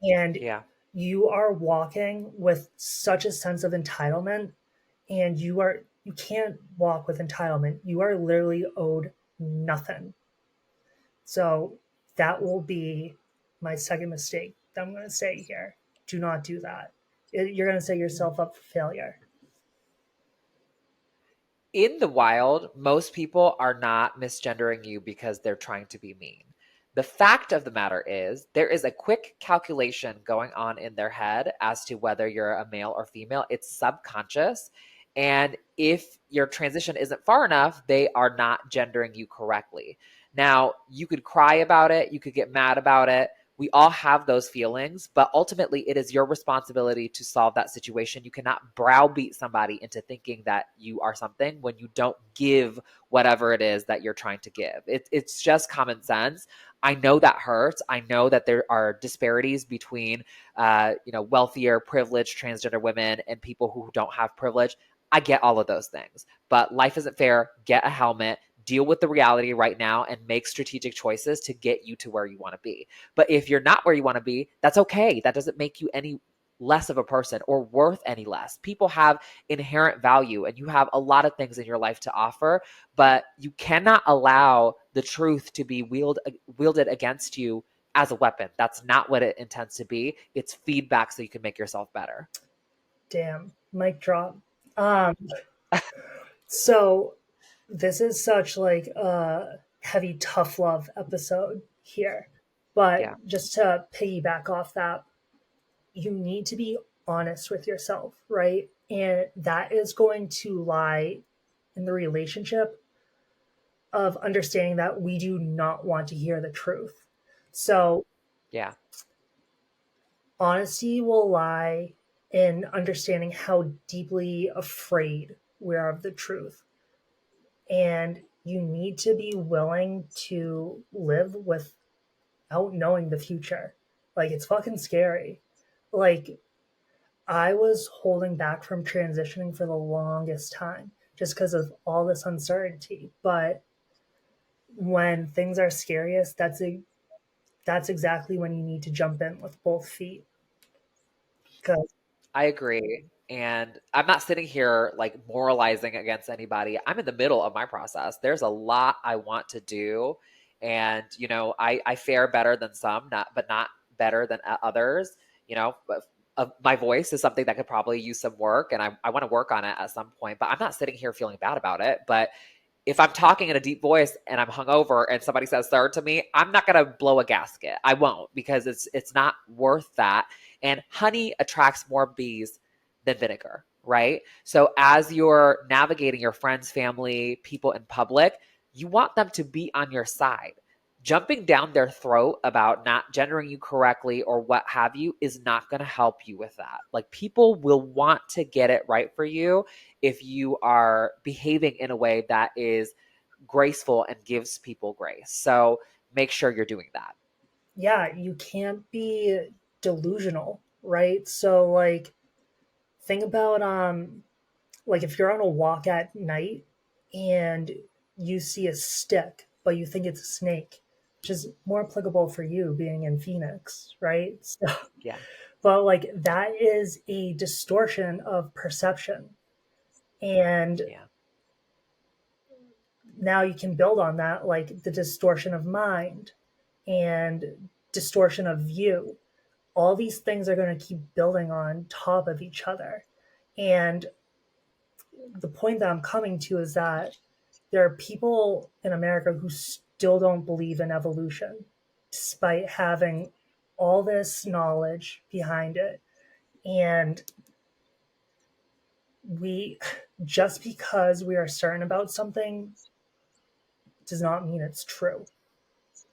And Yeah. you are walking with such a sense of entitlement and you can't walk with entitlement. You are literally owed nothing. So that will be my second mistake that I'm going to say here. Do not do that. You're going to set yourself up for failure. In the wild, most people are not misgendering you because they're trying to be mean. The fact of the matter is, there is a quick calculation going on in their head as to whether you're a male or female. It's subconscious. And if your transition isn't far enough, they are not gendering you correctly. Now, you could cry about it, you could get mad about it. We all have those feelings, but ultimately it is your responsibility to solve that situation. You cannot browbeat somebody into thinking that you are something when you don't give whatever it is that you're trying to give. It's just common sense. I know that hurts. I know that there are disparities between, wealthier, privileged transgender women and people who don't have privilege. I get all of those things, but life isn't fair. Get a helmet, deal with the reality right now, and make strategic choices to get you to where you want to be. But if you're not where you want to be, that's okay. That doesn't make you any less of a person or worth any less. People have inherent value and you have a lot of things in your life to offer, but you cannot allow the truth to be wielded against you as a weapon. That's not what it intends to be. It's feedback so you can make yourself better. Damn, mic drop. Um, so this is such like a heavy tough love episode here. But Yeah. just to piggyback off that, you need to be honest with yourself, right? And that is going to lie in the relationship of understanding that we do not want to hear the truth. So, Yeah. honesty will lie in understanding how deeply afraid we are of the truth. And you need to be willing to live without knowing the future. Like, it's fucking scary. Like, I was holding back from transitioning for the longest time just because of all this uncertainty. But when things are scariest, that's exactly when you need to jump in with both feet. Because I agree. And I'm not sitting here like moralizing against anybody. I'm in the middle of my process. There's a lot I want to do. And, I fare better than some, but not better than others. But, my voice is something that could probably use some work. And I want to work on it at some point. But I'm not sitting here feeling bad about it. But if I'm talking in a deep voice and I'm hungover and somebody says third to me, I'm not gonna blow a gasket. I won't because it's not worth that. And honey attracts more bees than vinegar, right? So as you're navigating your friends, family, people in public, you want them to be on your side. Jumping down their throat about not gendering you correctly or what have you is not going to help you with that. Like, people will want to get it right for you if you are behaving in a way that is graceful and gives people grace. So make sure you're doing that. Yeah, you can't be delusional, right? So like think about like if you're on a walk at night and you see a stick, but you think it's a snake, which is more applicable for you being in Phoenix, right? So, Yeah. but like that is a distortion of perception. And Yeah. now you can build on that, like the distortion of mind and distortion of view. All these things are going to keep building on top of each other. And the point that I'm coming to is that there are people in America who still don't believe in evolution, despite having all this knowledge behind it. And we, just because we are certain about something, does not mean it's true.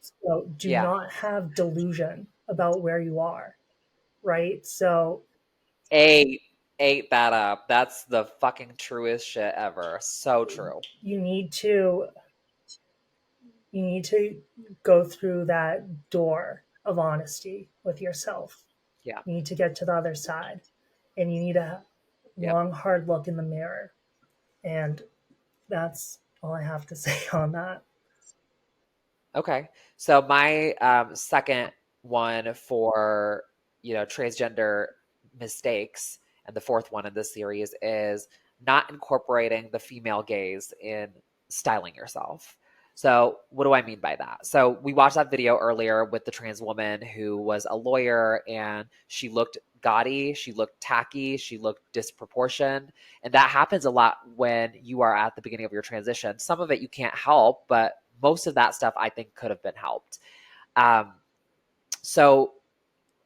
So do Yeah. not have delusion about where you are, right? So Ate ate that up. That's the fucking truest shit ever. So true. you need to you need to go through that door of honesty with yourself. Yeah. You need to get to the other side, and you need a Yep. long, hard look in the mirror. And that's all I have to say on that. Okay. So my second one for, transgender mistakes, and the fourth one in this series, is not incorporating the female gaze in styling yourself. So what do I mean by that? So we watched that video earlier with the trans woman who was a lawyer, and she looked gaudy, she looked tacky, she looked disproportioned. And that happens a lot when you are at the beginning of your transition. Some of it you can't help, but most of that stuff I think could have been helped. Um, so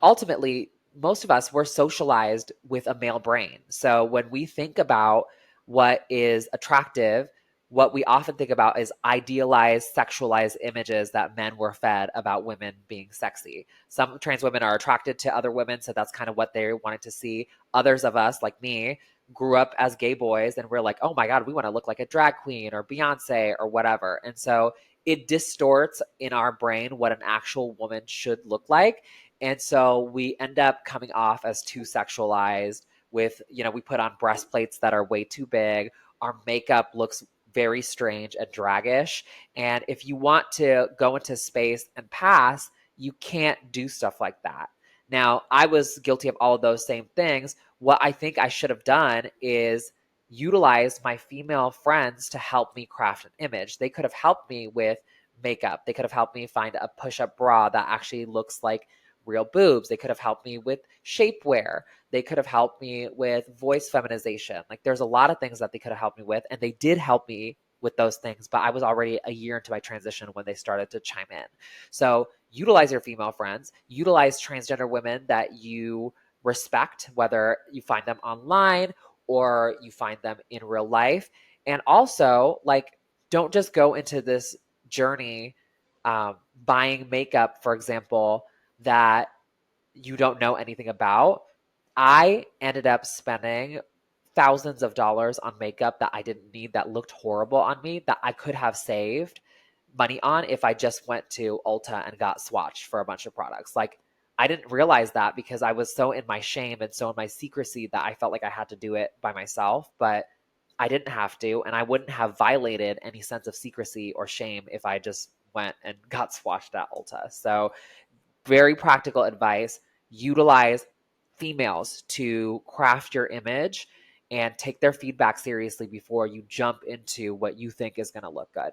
ultimately, most of us were socialized with a male brain. So when we think about what is attractive, what we often think about is idealized, sexualized images that men were fed about women being sexy. Some trans women are attracted to other women, so that's kind of what they wanted to see. Others of us, like me, grew up as gay boys and we're like, oh my God, we want to look like a drag queen or Beyonce or whatever. And so it distorts in our brain what an actual woman should look like. And so we end up coming off as too sexualized with, we put on breastplates that are way too big. Our makeup looks very strange and draggish. And if you want to go into space and pass, you can't do stuff like that. Now, I was guilty of all of those same things. What I think I should have done is utilize my female friends to help me craft an image. They could have helped me with makeup. They could have helped me find a push-up bra that actually looks like real boobs. They could have helped me with shapewear. They could have helped me with voice feminization. Like, there's a lot of things that they could have helped me with, and they did help me with those things, but I was already a year into my transition when they started to chime in. So utilize your female friends, utilize transgender women that you respect, whether you find them online or you find them in real life. And also, like, don't just go into this journey buying makeup, for example, that you don't know anything about. I ended up spending thousands of dollars on makeup that I didn't need, that looked horrible on me, that I could have saved money on if I just went to Ulta and got swatched for a bunch of products. Like, I didn't realize that because I was so in my shame and so in my secrecy that I felt like I had to do it by myself, but I didn't have to, and I wouldn't have violated any sense of secrecy or shame if I just went and got swatched at Ulta. So very practical advice. Utilize females to craft your image and take their feedback seriously before you jump into what you think is going to look good.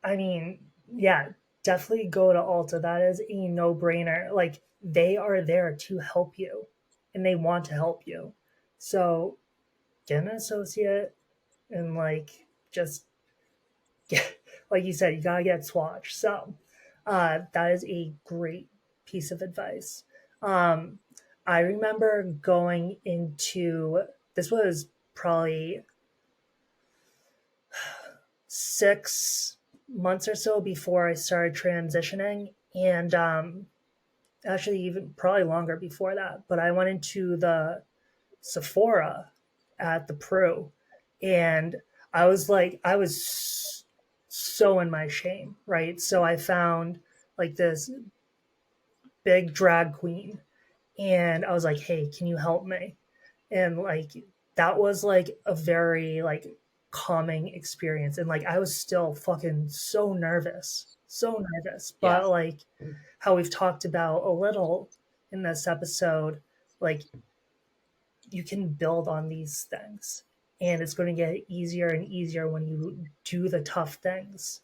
I mean, yeah, definitely go to Ulta. That is a no brainer. Like, they are there to help you and they want to help you. So get an associate and, like, just get, like you said, you gotta get swatched. So that is a great piece of advice. Um, I remember going into this was probably months or so before I started transitioning, and actually even probably longer before that. But I went into the Sephora at the Pru, and I was so in my shame, right? So I found like this big drag queen, and I was like, "Hey, can you help me?" And like that was like a very like calming experience, and like I was still fucking so nervous, Yeah. but like how we've talked about a little in this episode, like you can build on these things, and it's going to get easier and easier when you do the tough things.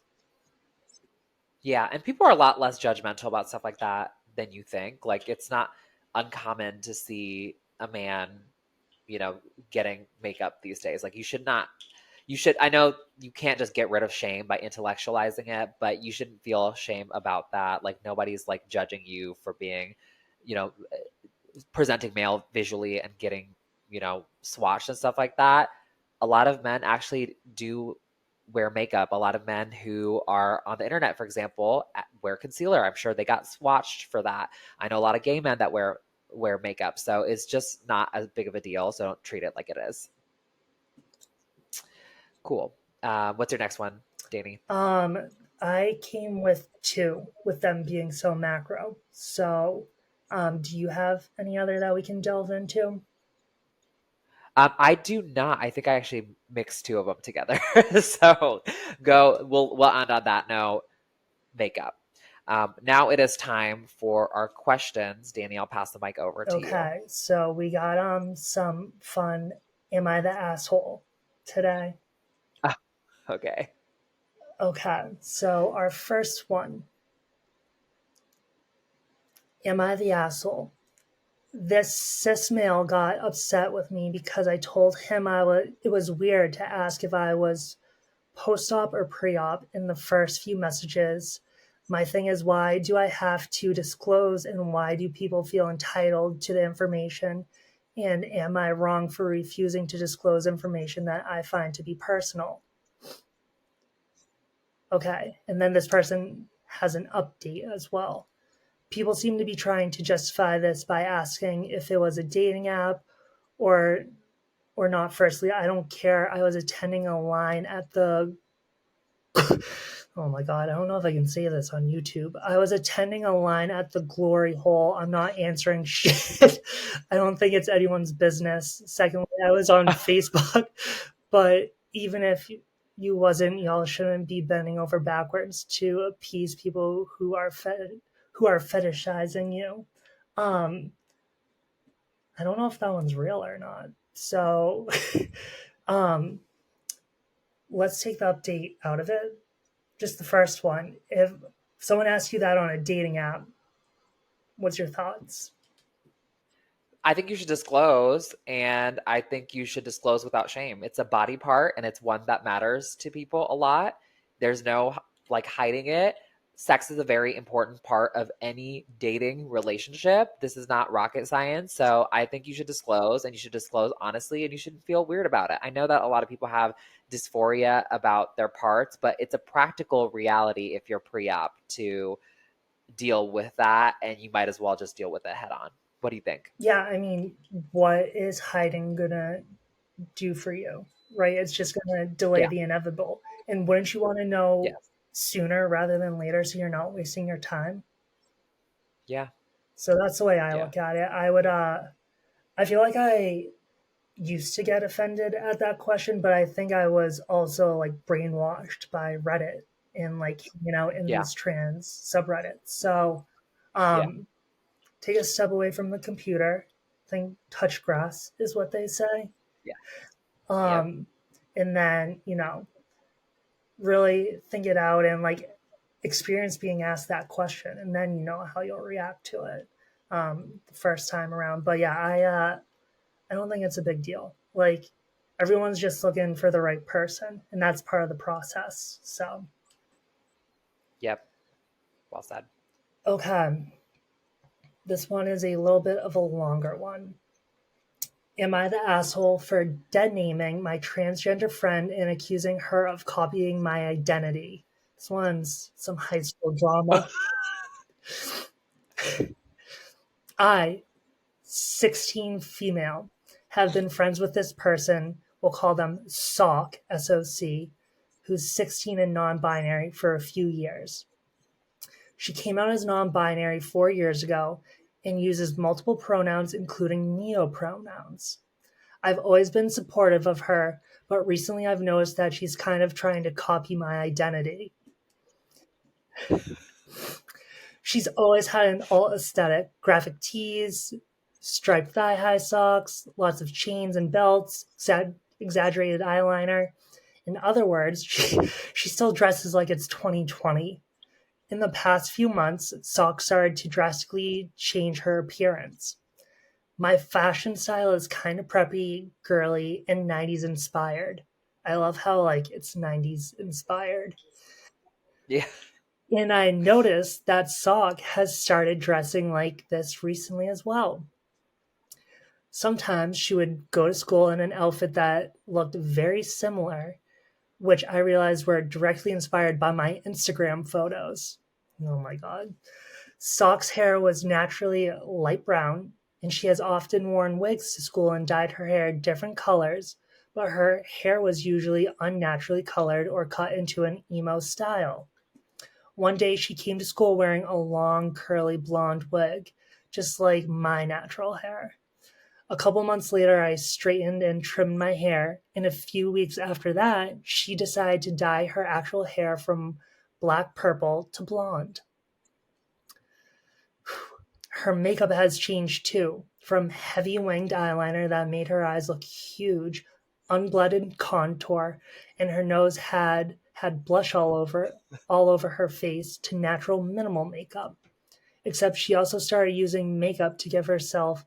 Yeah, and people are a lot less judgmental about stuff like that than you think. Like it's not uncommon to see a man, you know, getting makeup these days. Like you should not you should I know you can't just get rid of shame by intellectualizing it, but you shouldn't feel shame about that. Like nobody's like judging you for being, you know, presenting male visually and getting, you know, swatched and stuff like that. A lot of men actually do wear makeup. A lot of men who are on the internet, for example, wear concealer. I'm sure they got swatched for that. I know a lot of gay men that wear makeup. So it's just not as big of a deal. So don't treat it like it is. Cool. What's your next one, Danny? Um, I came with two, with them being so macro. So, do you have any other that we can delve into? I do not. I think I actually mixed two of them together. So go. We'll end on that note. Makeup. Now it is time for our questions. Danny, I'll pass the mic over to you. Okay, so we got some fun. Am I the asshole today? Ah, okay. Okay, so our first one. Am I the asshole? This cis male got upset with me because I told him it was weird to ask if I was post-op or pre-op in the first few messages. My thing is, why do I have to disclose, and why do people feel entitled to the information? And am I wrong for refusing to disclose information that I find to be personal? Okay, and then this person has an update as well. People seem to be trying to justify this by asking if it was a dating app or or not. Firstly, I don't care. I was attending a line at the oh my god, I don't know if I can say this on YouTube. I was attending a line at the glory hole. I'm not answering shit. I don't think it's anyone's business. Secondly, I was on Facebook, but even if you wasn't, y'all shouldn't be bending over backwards to appease people who are fetishizing you. Um, I don't know if that one's real or not. So, um, let's take the update out of it. Just the first one. If someone asks you that on a dating app, what's your thoughts? I think you should disclose, and I think you should disclose without shame. It's a body part, and it's one that matters to people a lot. There's no like hiding it. Sex is a very important part of any dating relationship. This is not rocket science. So I think you should disclose, and you should disclose honestly, and you shouldn't feel weird about it. I know that a lot of people have dysphoria about their parts, but it's a practical reality if you're pre op to deal with that, and you might as well just deal with it head on. What do you think? Yeah, I mean, what is hiding gonna do for you? Right? It's just gonna delay Yeah. the inevitable. And wouldn't you want to know Yes. sooner rather than later so you're not wasting your time? Yeah. So that's the way I Yeah. look at it. I feel like I used to get offended at that question, but I think I was also like brainwashed by Reddit and like in Yeah. these trans subreddits. So Yeah. um take a step away from the computer. Think touch grass is what they say. Yeah. Yep. Um and then, really think it out and like experience being asked that question, and then you know how you'll react to it the first time around. But yeah, I don't think it's a big deal. Like everyone's just looking for the right person, and that's part of the process. So, Yep. Well said. okay, this one is a little bit of a longer one. Am I the asshole for dead naming my transgender friend and accusing her of copying my identity? This one's some high school drama. I, 16 female, have been friends with this person. We'll call them SOC, SOC, who's 16 and non binary for a few years. She came out as non binary 4 years ago and uses multiple pronouns, including neopronouns. I've always been supportive of her, but recently I've noticed that she's kind of trying to copy my identity. She's always had an alt aesthetic, graphic tees, striped thigh high socks, lots of chains and belts, exaggerated eyeliner. In other words, she still dresses like it's 2020. In the past few months, Sock started to drastically change her appearance. My fashion style is kind of preppy, girly, and 90s inspired. I love how, like, it's 90s inspired. Yeah. And I noticed that Sock has started dressing like this recently as well. Sometimes she would go to school in an outfit that looked very similar, which I realized were directly inspired by my Instagram photos. Oh my god. Sock's hair was naturally light brown, and she has often worn wigs to school and dyed her hair different colors, but her hair was usually unnaturally colored or cut into an emo style. One day she came to school wearing a long, curly blonde wig, just like my natural hair. A couple months later, I straightened and trimmed my hair, and a few weeks after that, she decided to dye her actual hair from black purple to blonde. Her makeup has changed too, from heavy winged eyeliner that made her eyes look huge, unblended contour, and her nose had blush all over her face, to natural minimal makeup. Except she also started using makeup to give herself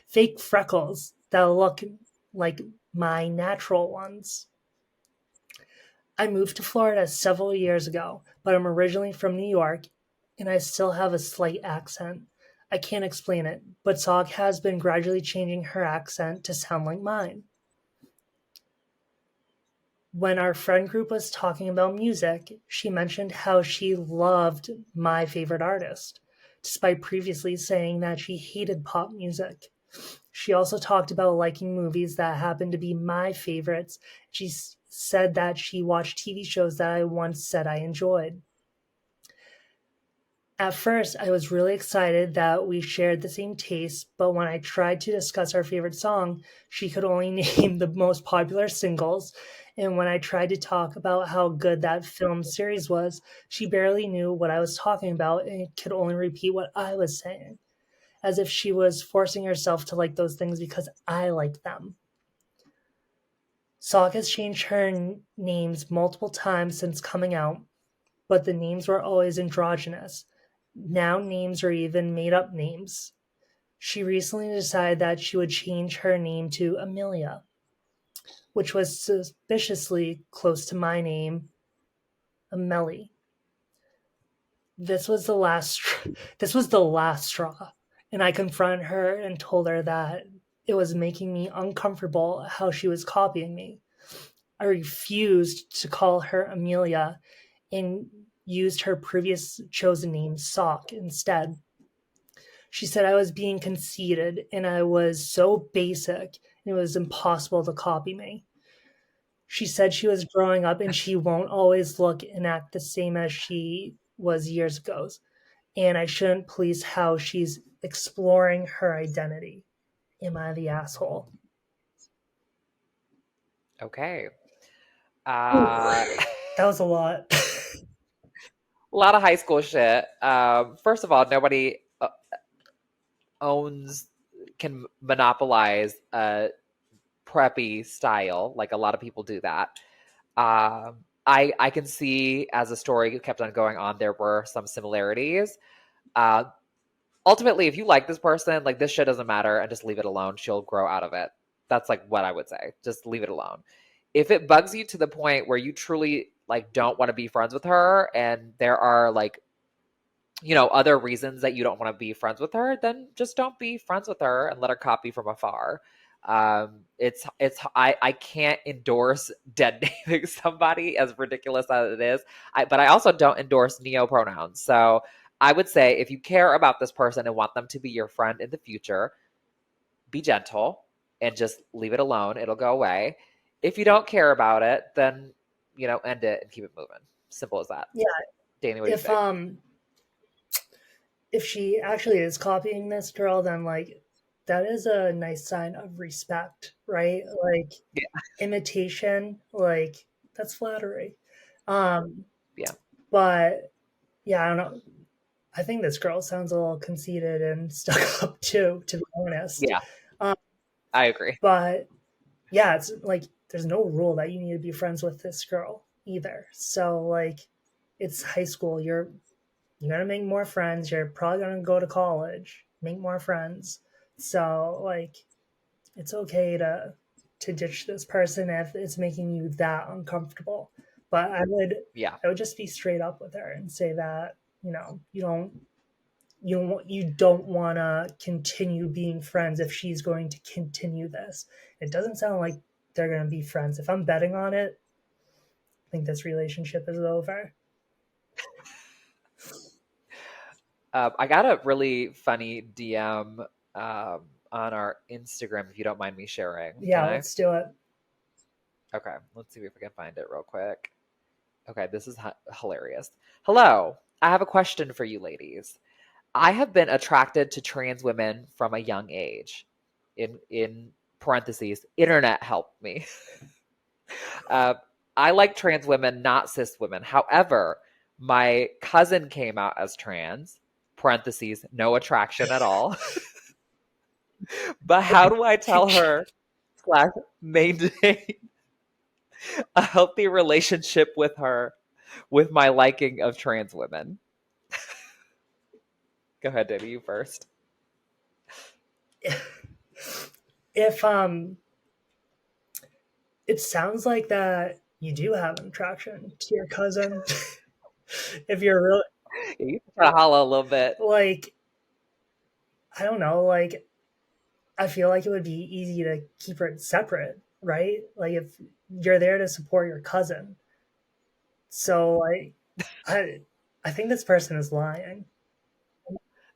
fake freckles that look like my natural ones. I moved to Florida several years ago, but I'm originally from New York and I still have a slight accent. I can't explain it, but Sog has been gradually changing her accent to sound like mine. When our friend group was talking about music, she mentioned how she loved my favorite artist, despite previously saying that she hated pop music. She also talked about liking movies that happened to be my favorites. She said that she watched TV shows that I once said I enjoyed. At first, I was really excited that we shared the same tastes, but when I tried to discuss our favorite song, she could only name the most popular singles. And when I tried to talk about how good that film series was, she barely knew what I was talking about and could only repeat what I was saying, as if she was forcing herself to like those things because I liked them. Sock has changed her names multiple times since coming out, but the names were always androgynous. Now names are even made up names. She recently decided that she would change her name to Amelia, which was suspiciously close to my name, Amelie. This was the last this was the last straw, and I confronted her and told her that it was making me uncomfortable how she was copying me. I refused to call her Amelia and used her previous chosen name, Sock, instead. She said I was being conceited and I was so basic and it was impossible to copy me. She said she was growing up and she won't always look and act the same as she was years ago. And I shouldn't police how she's exploring her identity. Am I the asshole? Okay. Ooh, A that was a lot. lot of high school shit. First of all, nobody owns can monopolize a preppy style. Like a lot of people do that. I can see as the story kept on going on, there were some similarities. Uh, Ultimately, if you like this person, like this shit doesn't matter, and just leave it alone. She'll grow out of it. That's like what I would say. Just leave it alone. If it bugs you to the point where you truly like don't want to be friends with her, and there are like other reasons that you don't want to be friends with her, then just don't be friends with her and let her copy from afar. I can't endorse dead naming somebody as ridiculous as it is. But I also don't endorse neo pronouns. So I would say if you care about this person and want them to be your friend in the future, be gentle and just leave it alone. It'll go away. If you don't care about it, then end it and keep it moving. Simple as that. Yeah. Danny, what do you If think? if she actually is copying this girl, then like that is a nice sign of respect, right? Like Yeah, imitation, like that's flattery. Um, yeah, but yeah, I don't know. I think this girl sounds a little conceited and stuck up too, to be honest. yeah. Um, I agree. but yeah, it's like there's no rule that you need to be friends with this girl either. So like it's high school. You're gonna make more friends. You're probably gonna go to college, make more friends. So like it's okay to ditch this person if it's making you that uncomfortable. But Yeah. I would just be straight up with her and say that, you don't want to continue being friends if she's going to continue this. It doesn't sound like they're going to be friends. If I'm betting on it, I think this relationship is over. I got a really funny DM on our Instagram, if you don't mind me sharing. Can Yeah, I? let's do it. Okay, let's see if I can find it real quick. Okay, this is hilarious. Hello, I have a question for you ladies. I have been attracted to trans women from a young age. In parentheses, internet helped me. uh, I like trans women, not cis women. However, my cousin came out as trans. Parentheses, no attraction at all. But how do I tell her slash maintain a healthy relationship with her with my liking of trans women? Go ahead, Debbie, you first. If it sounds like that you do have an attraction to your cousin. If you're really You can try to holla a little bit. like, I don't know, like I feel like it would be easy to keep it separate, right? Like if you're there to support your cousin. So like I I think this person is lying.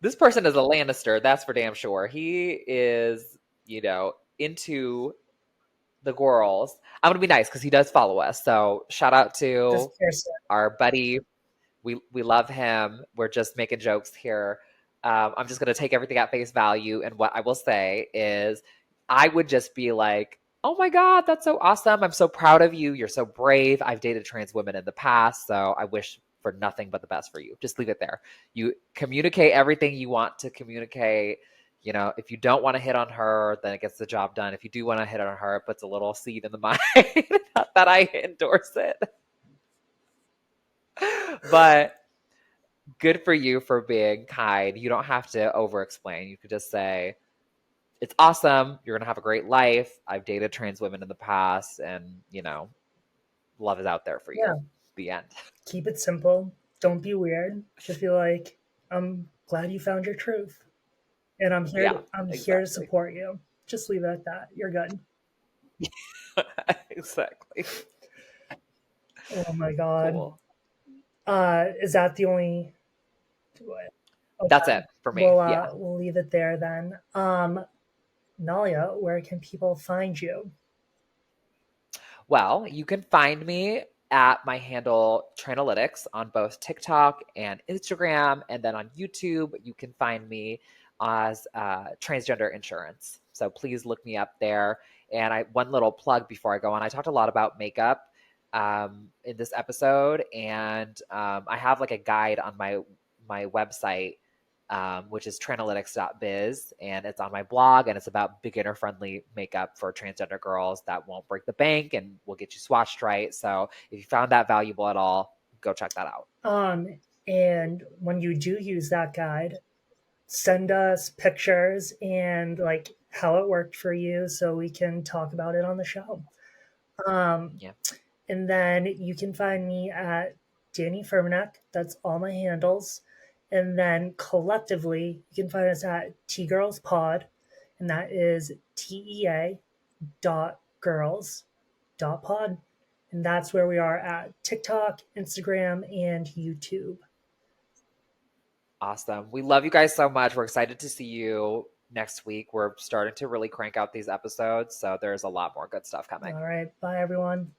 This person is a Lannister, that's for damn sure. He is, into the girls. I'm gonna be nice because he does follow us. So shout out This to person, our buddy. We love him. We're just making jokes here. I'm just gonna take everything at face value, and what I will say is, I would just be like, "Oh my god, that's so awesome! I'm so proud of you. You're so brave. I've dated trans women in the past, so I wish for nothing but the best for you." Just leave it there. You communicate everything you want to communicate. If you don't want to hit on her, then it gets the job done. If you do want to hit on her, it puts a little seed in the mind. Not that I endorse it, but good for you for being kind. You don't have to over explain. You could just say, it's awesome. You're going to have a great life. I've dated trans women in the past, and, love is out there for yeah, you. The end. keep it simple. Don't be weird. Just be like, I'm glad you found your truth. And Yeah, I'm here to exactly. support you. Just leave it at that. You're good. Exactly. Oh my god. Cool. Is that the only That's okay. it for me. Yeah. We'll leave it there then. Nalia, where can people find you? Well, you can find me at my handle Tranalytics on both TikTok and Instagram. And then on YouTube, you can find me as Transgender Insurance. So please look me up there. And one little plug before I go on. I talked a lot about makeup in this episode, and I have like a guide on my website, which is tranalytics.biz, and it's on my blog, and it's about beginner friendly makeup for transgender girls that won't break the bank and will get you swatched right. So if you found that valuable at all, go check that out. And when you do use that guide, send us pictures and like how it worked for you so we can talk about it on the show. Um, Yeah. and then you can find me at Danny Firmanek. That's all my handles. And then collectively, you can find us at T Girls Pod. and that is TEA.girls.pod. And that's where we are at TikTok, Instagram, and YouTube. Awesome. We love you guys so much. We're excited to see you next week. We're starting to really crank out these episodes, so there's a lot more good stuff coming. All right. Bye, everyone.